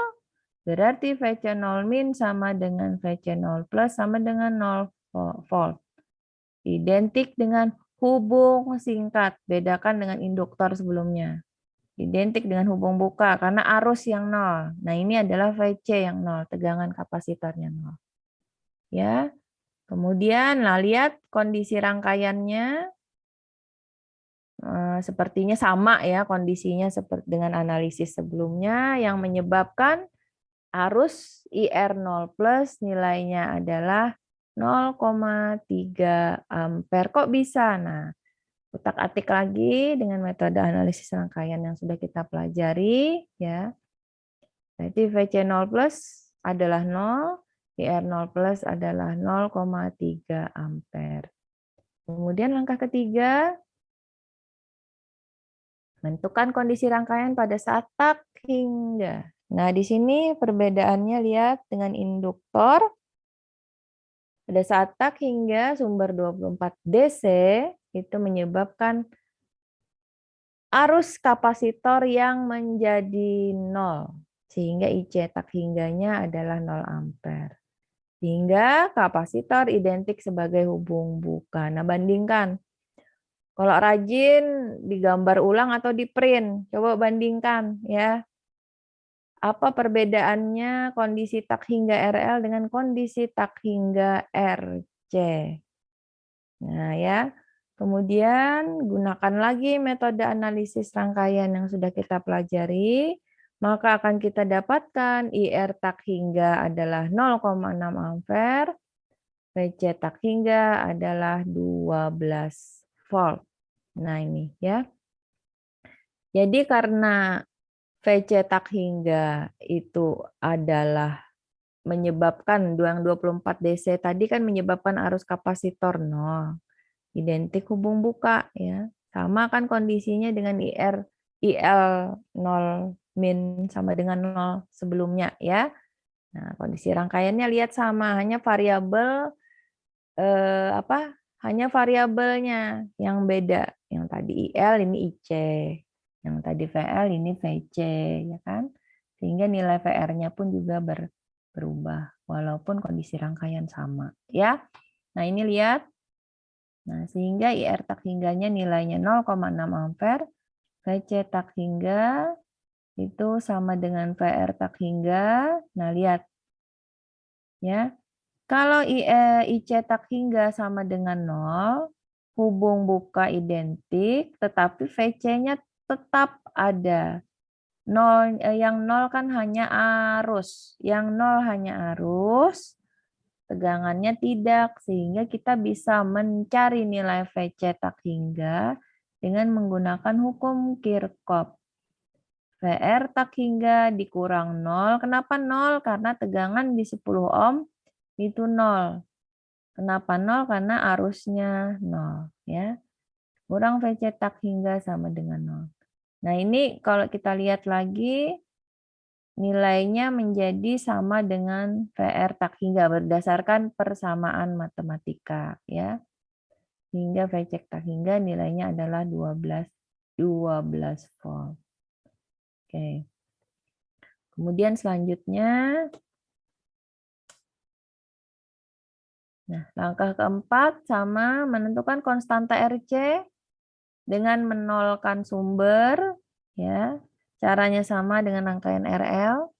berarti VC 0 min sama dengan VC 0 plus sama dengan 0 volt. Identik dengan hubung singkat. Bedakan dengan induktor sebelumnya. Identik dengan hubung buka karena arus yang 0. Nah, ini adalah VC yang 0, tegangan kapasitornya 0. Ya. Kemudian, nah lihat kondisi rangkaiannya. sepertinya sama ya kondisinya seperti dengan analisis sebelumnya yang menyebabkan arus IR0 plus nilainya adalah 0,3 ampere. Kok bisa? Nah, utak-atik lagi dengan metode analisis rangkaian yang sudah kita pelajari ya. Berarti VC0 plus adalah 0, IR0 plus adalah 0,3 ampere. Kemudian langkah ketiga, menentukan kondisi rangkaian pada saat tak hingga. Nah, di sini perbedaannya lihat dengan induktor. Pada saat tak hingga sumber 24 DC itu menyebabkan arus kapasitor yang menjadi 0. Sehingga IC tak hingganya adalah 0 ampere. Sehingga kapasitor identik sebagai hubung buka. Nah, bandingkan. Kalau rajin digambar ulang atau di print, coba bandingkan ya. Apa perbedaannya kondisi tak hingga RL dengan kondisi tak hingga RC? Nah ya, kemudian gunakan lagi metode analisis rangkaian yang sudah kita pelajari, maka akan kita dapatkan IR tak hingga adalah 0,6 ampere, VC tak hingga adalah 12 volt. Nah ini ya. Jadi karena VC tak hingga itu adalah menyebabkan yang 24 DC tadi kan menyebabkan arus kapasitor 0. Identik hubung buka ya. Sama kan kondisinya dengan IL 0 min sama dengan 0 sebelumnya ya. Nah, kondisi rangkaiannya lihat sama, hanya variabel hanya variabelnya yang beda. Yang tadi IL ini IC, yang tadi VL ini VC ya kan. Sehingga nilai VR-nya pun juga berubah walaupun kondisi rangkaian sama ya. Nah, ini lihat. Nah, sehingga IR tak hingganya nilainya 0,6 ampere, VC tak hingga itu sama dengan VR tak hingga. Nah, lihat ya. Kalau IC tak hingga sama dengan 0, hubung buka identik, tetapi VC-nya tetap ada. Yang 0 kan hanya arus. Yang 0 hanya arus, tegangannya tidak, sehingga kita bisa mencari nilai VC tak hingga dengan menggunakan hukum Kirchhoff. VR tak hingga dikurang 0. Kenapa 0? Karena tegangan di 10 ohm itu 0. Kenapa 0? Karena arusnya 0. Ya. Kurang VC tak hingga sama dengan 0. Nah ini kalau kita lihat lagi, nilainya menjadi sama dengan VR tak hingga berdasarkan persamaan matematika ya. Hingga VC tak hingga nilainya adalah 12 volt. Oke. Kemudian selanjutnya langkah keempat sama menentukan konstanta RC dengan menolkan sumber ya. Caranya sama dengan rangkaian RL.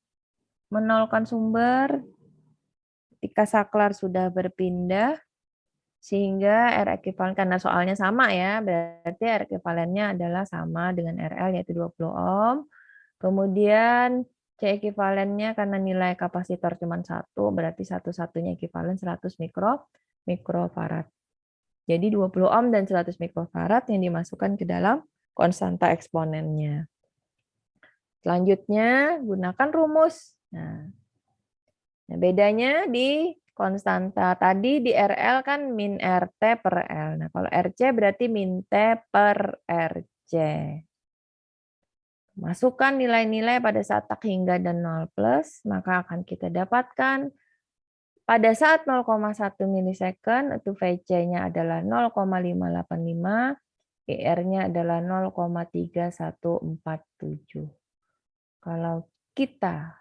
Menolkan sumber ketika saklar sudah berpindah sehingga R ekivalen karena soalnya sama ya, berarti R ekivalennya adalah sama dengan RL yaitu 20 ohm. Kemudian C ekivalennya karena nilai kapasitor cuma 1, berarti satu-satunya ekivalen 100 mikrofarad. Jadi 20 ohm dan 100 mikrofarad yang dimasukkan ke dalam konstanta eksponennya. Selanjutnya gunakan rumus. Nah, bedanya di konstanta tadi di RL kan min RT per L. Nah, kalau RC berarti min T per RC. Masukkan nilai-nilai pada saat tak hingga dan 0 plus, maka akan kita dapatkan pada saat 0,1 milisecond itu VC-nya adalah 0,585, IR-nya adalah 0,3147. Kalau kita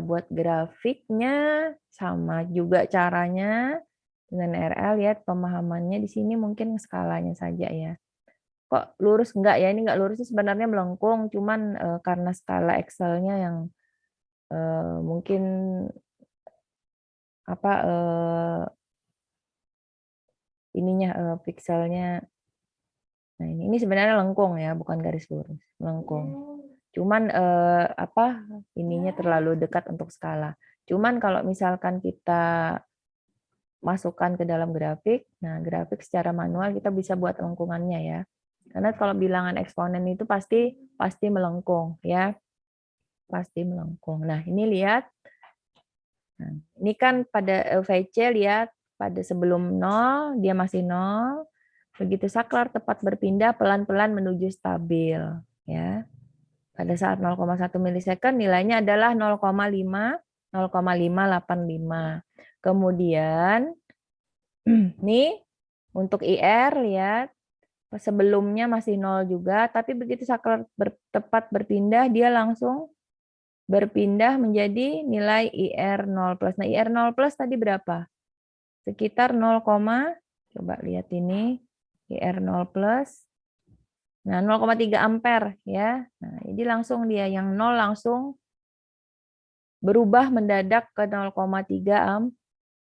buat grafiknya sama juga caranya dengan RL, lihat pemahamannya di sini mungkin skalanya saja ya. Kok lurus enggak ya? Ini enggak lurus sih sebenarnya melengkung, cuman karena skala Excel-nya yang mungkin apa, pikselnya Nah, ini sebenarnya lengkung ya, bukan garis lurus, lengkung. Cuman ininya terlalu dekat untuk skala. Cuman kalau misalkan kita masukkan ke dalam grafik, nah grafik secara manual kita bisa buat lengkungannya ya. Karena kalau bilangan eksponen itu pasti melengkung ya, pasti melengkung. Nah, ini lihat. Nah, ini kan pada VC lihat pada sebelum 0 dia masih 0. Begitu saklar tepat berpindah pelan-pelan menuju stabil ya. Pada saat 0,1 milisecond nilainya adalah 0,585. Kemudian nih untuk IR lihat sebelumnya masih 0 juga, tapi begitu saklar tepat berpindah dia langsung berpindah menjadi nilai IR 0 plus. Nah, IR 0 plus tadi berapa? Sekitar 0, coba lihat ini IR 0 plus. Nah, 0,3 ampere ya. Nah, jadi langsung dia yang 0 langsung berubah mendadak ke 0,3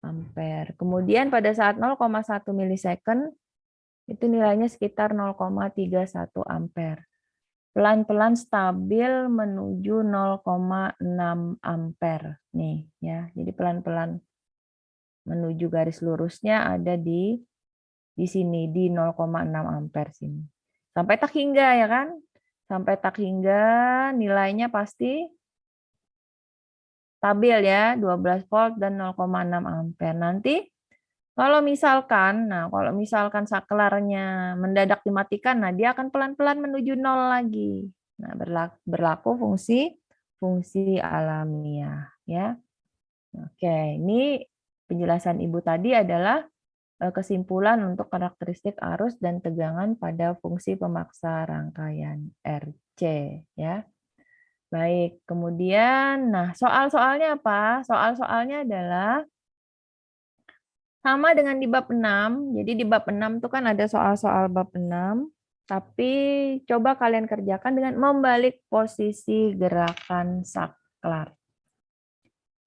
ampere. Kemudian pada saat 0,1 milisecond itu nilainya sekitar 0,31 ampere. Pelan-pelan stabil menuju 0,6 ampere nih ya. Jadi pelan-pelan menuju garis lurusnya ada di sini di 0,6 ampere sini. Sampai tak hingga ya kan? Sampai tak hingga nilainya pasti stabil ya, 12 volt dan 0,6 ampere. Nanti kalau misalkan saklarnya mendadak dimatikan, nah dia akan pelan-pelan menuju 0 lagi. Nah, berlaku fungsi alamiah ya. Oke, ini penjelasan Ibu tadi adalah kesimpulan untuk karakteristik arus dan tegangan pada fungsi pemaksa rangkaian RC ya. Baik, kemudian nah soal-soalnya apa? Soal-soalnya adalah sama dengan di bab 6. Jadi di bab 6 itu kan ada soal-soal bab 6, tapi coba kalian kerjakan dengan membalik posisi gerakan saklar.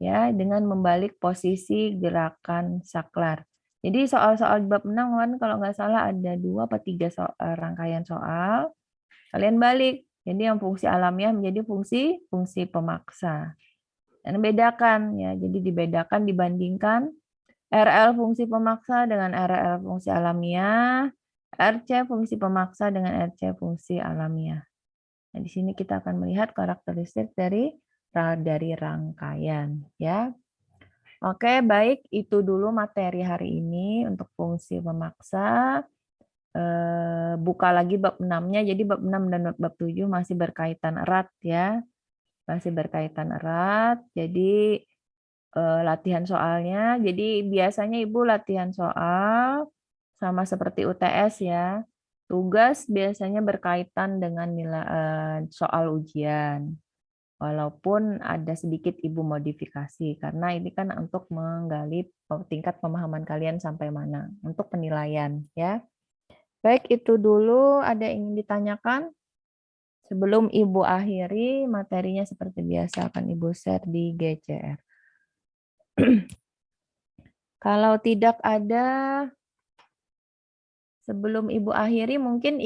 Ya, dengan membalik posisi gerakan saklar. Jadi soal-soal di bab 6 kan kalau nggak salah ada 2 atau 3 rangkaian soal. Kalian balik. Jadi yang fungsi alamiah menjadi fungsi pemaksa. Dan bedakan ya. Jadi dibedakan dibandingkan RL fungsi pemaksa dengan RL fungsi alamiah, RC fungsi pemaksa dengan RC fungsi alamiah. Nah, di sini kita akan melihat karakteristik dari rangkaian ya. Oke, baik itu dulu materi hari ini untuk fungsi pemaksa. Buka lagi bab 6-nya. Jadi bab 6 dan bab 7 masih berkaitan erat ya. Masih berkaitan erat. Jadi latihan soalnya. Jadi biasanya Ibu latihan soal sama seperti UTS ya. Tugas biasanya berkaitan dengan nilai soal ujian. Walaupun ada sedikit Ibu modifikasi karena ini kan untuk menggali tingkat pemahaman kalian sampai mana untuk penilaian ya. Baik, itu dulu ada yang ingin ditanyakan? Sebelum Ibu akhiri, materinya seperti biasa akan Ibu share di GCR. Kalau tidak ada, sebelum Ibu akhiri mungkin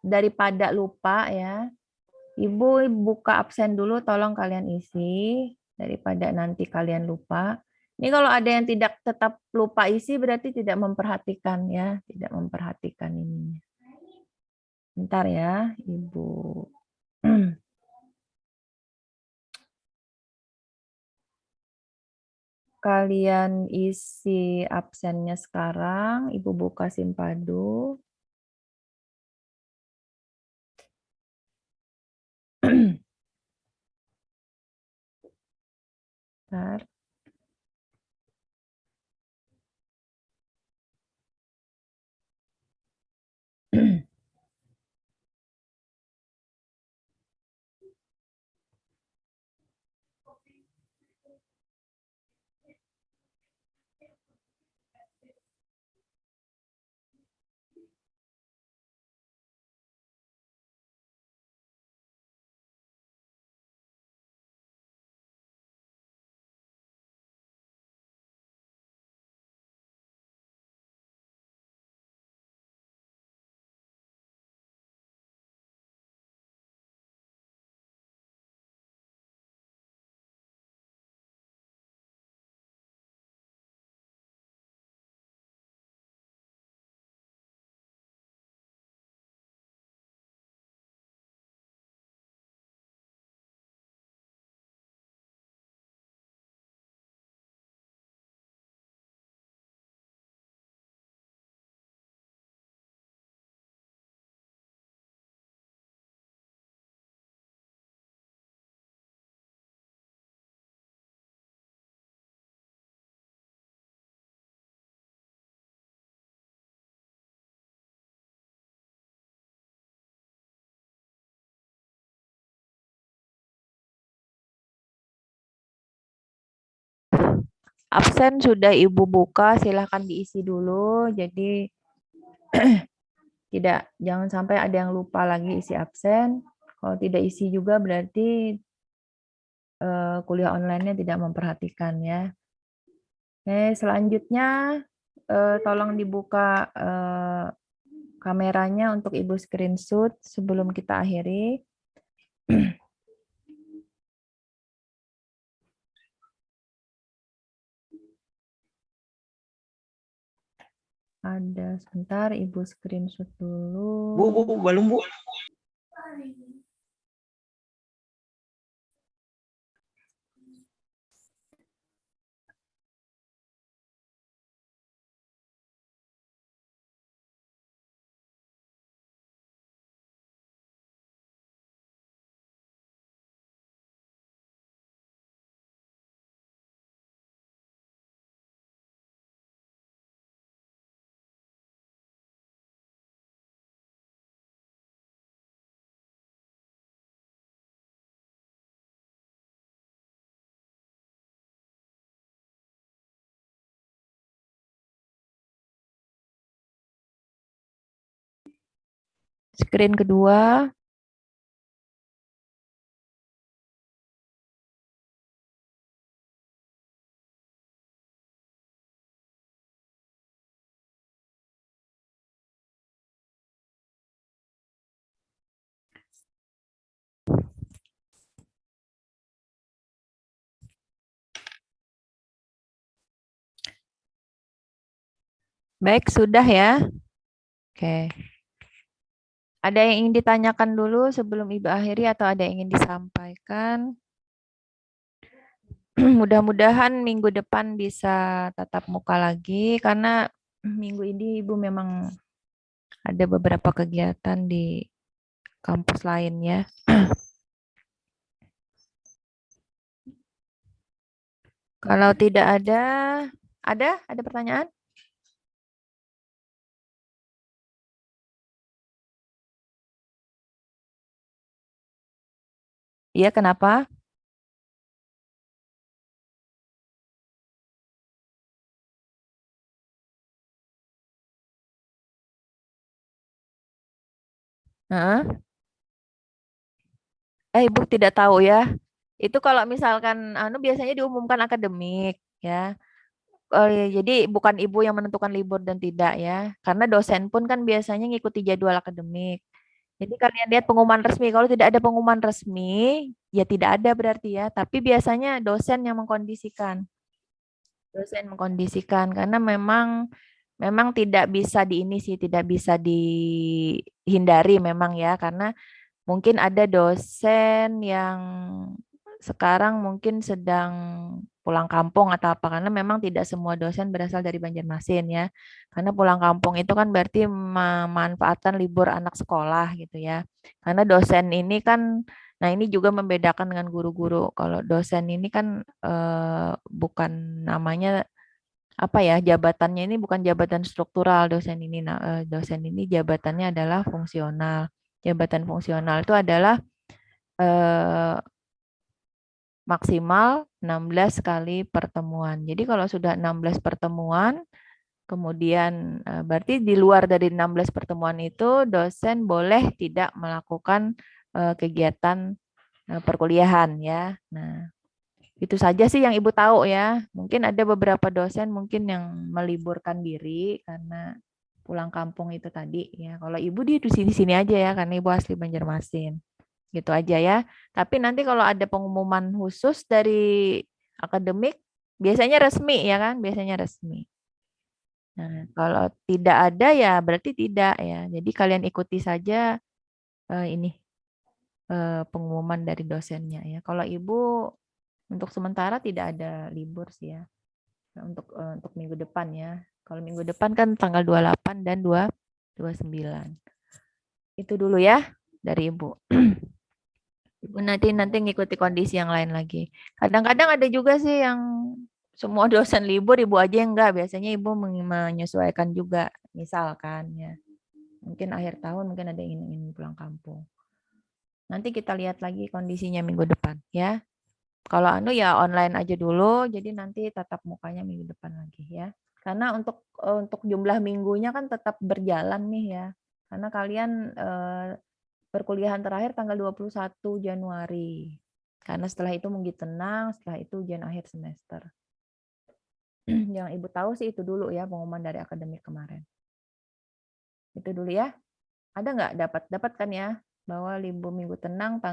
daripada lupa ya, Ibu buka absen dulu, tolong kalian isi, daripada nanti kalian lupa. Ini kalau ada yang tetap lupa isi berarti tidak memperhatikan ya, tidak memperhatikan ini. Bentar ya, Ibu. Kalian isi absennya sekarang, Ibu buka Simpadu. Bentar. Absen sudah Ibu buka, silahkan diisi dulu. Jadi jangan sampai ada yang lupa lagi isi absen. Kalau tidak isi juga berarti kuliah online-nya tidak memperhatikan ya. Selanjutnya tolong dibuka kameranya untuk Ibu screenshot sebelum kita akhiri. Ada, sebentar Ibu screenshot dulu. Bu, belum Bu. Screen kedua. Baik, sudah ya. Oke. Ada yang ingin ditanyakan dulu sebelum Ibu akhiri atau ada yang ingin disampaikan? Mudah-mudahan minggu depan bisa tatap muka lagi karena minggu ini Ibu memang ada beberapa kegiatan di kampus lain ya. Kalau tidak ada pertanyaan? Iya, kenapa? Heeh. Ibu tidak tahu ya. Itu kalau misalkan biasanya diumumkan akademik ya. Ya, jadi bukan Ibu yang menentukan libur dan tidak ya. Karena dosen pun kan biasanya ngikuti jadwal akademik. Jadi kalian lihat pengumuman resmi. Kalau tidak ada pengumuman resmi, ya tidak ada berarti ya. Tapi biasanya dosen yang mengkondisikan. Dosen mengkondisikan karena memang tidak bisa tidak bisa dihindari memang ya karena mungkin ada dosen yang sekarang mungkin sedang pulang kampung atau apa karena memang tidak semua dosen berasal dari Banjarmasin ya. Karena pulang kampung itu kan berarti memanfaatkan libur anak sekolah gitu ya. Karena dosen ini kan nah ini juga membedakan dengan guru-guru. Kalau dosen ini kan bukan namanya apa ya jabatannya ini bukan jabatan struktural dosen ini. Nah, dosen ini jabatannya adalah fungsional. Jabatan fungsional itu adalah eh, maksimal 16 kali pertemuan. Jadi kalau sudah 16 pertemuan, kemudian berarti di luar dari 16 pertemuan itu dosen boleh tidak melakukan kegiatan perkuliahan ya. Nah, itu saja sih yang Ibu tahu ya. Mungkin ada beberapa dosen mungkin yang meliburkan diri karena pulang kampung itu tadi ya. Kalau Ibu di sini-sini aja ya karena Ibu asli Banjarmasin. Gitu aja ya. Tapi nanti kalau ada pengumuman khusus dari akademik, biasanya resmi ya kan? Biasanya resmi. Nah, kalau tidak ada ya berarti tidak ya. Jadi kalian ikuti saja ini pengumuman dari dosennya ya. Kalau Ibu untuk sementara tidak ada libur sih ya. Nah, untuk minggu depan ya. Kalau minggu depan kan tanggal 28 dan 29. Itu dulu ya dari Ibu. Ibu nanti ngikuti kondisi yang lain lagi. Kadang-kadang ada juga sih yang semua dosen libur, ibu aja yang enggak. Biasanya ibu menyesuaikan juga, misalkan ya. Mungkin akhir tahun mungkin ada yang ingin pulang kampung. Nanti kita lihat lagi kondisinya minggu depan ya. Kalau ya online aja dulu, jadi nanti tatap mukanya minggu depan lagi ya. Karena untuk jumlah minggunya kan tetap berjalan nih ya. Karena kalian perkuliahan terakhir tanggal 21 Januari. Karena setelah itu mungkin tenang, setelah itu ujian akhir semester. Yang Ibu tahu sih itu dulu ya pengumuman dari akademik kemarin. Itu dulu ya. Ada nggak dapat kan ya bahwa libur minggu tenang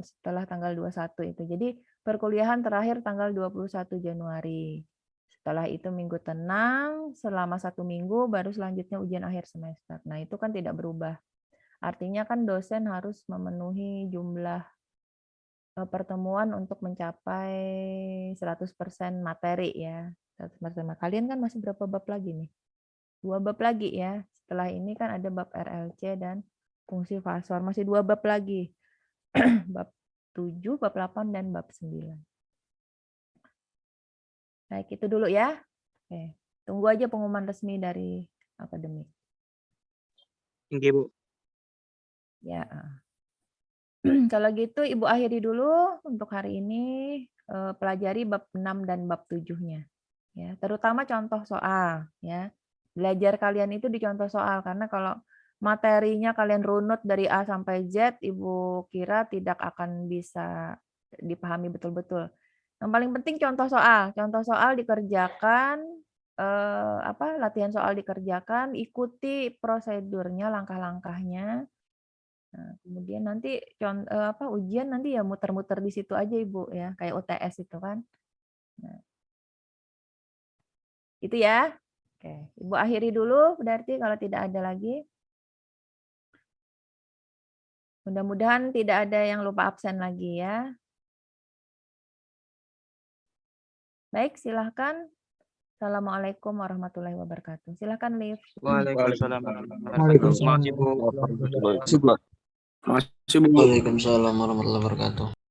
setelah tanggal 21 itu. Jadi perkuliahan terakhir tanggal 21 Januari. Setelah itu minggu tenang selama 1 minggu baru selanjutnya ujian akhir semester. Nah, itu kan tidak berubah. Artinya kan dosen harus memenuhi jumlah pertemuan untuk mencapai 100% materi ya. 100%. Kalian kan masih berapa bab lagi nih? 2 bab lagi ya. Setelah ini kan ada bab RLC dan fungsi fasor. Masih 2 bab lagi. Bab 7, bab 8, dan bab 9. Baik, itu dulu ya. Oke. Tunggu aja pengumuman resmi dari akademik. Oke, Bu. Ya. Kalau gitu Ibu akhiri dulu untuk hari ini. Pelajari bab 6 dan bab 7-nya. Ya, terutama contoh soal ya. Belajar kalian itu di contoh soal karena kalau materinya kalian runut dari A sampai Z, Ibu kira tidak akan bisa dipahami betul-betul. Yang paling penting contoh soal. Contoh soal dikerjakan latihan soal dikerjakan, ikuti prosedurnya, langkah-langkahnya. Nah, kemudian nanti ujian nanti ya muter-muter di situ aja Ibu ya, kayak UTS itu kan. Nah, itu ya. Oke, Ibu akhiri dulu berarti kalau tidak ada lagi. Mudah-mudahan tidak ada yang lupa absen lagi ya. Baik, silahkan. Assalamualaikum warahmatullahi wabarakatuh. Silahkan, Liv. Waalaikumsalam. Waalaikumsalam. Makasih, Bu. Waalaikumsalam warahmatullahi wabarakatuh. Waalaikumsalam warahmatullahi wabarakatuh.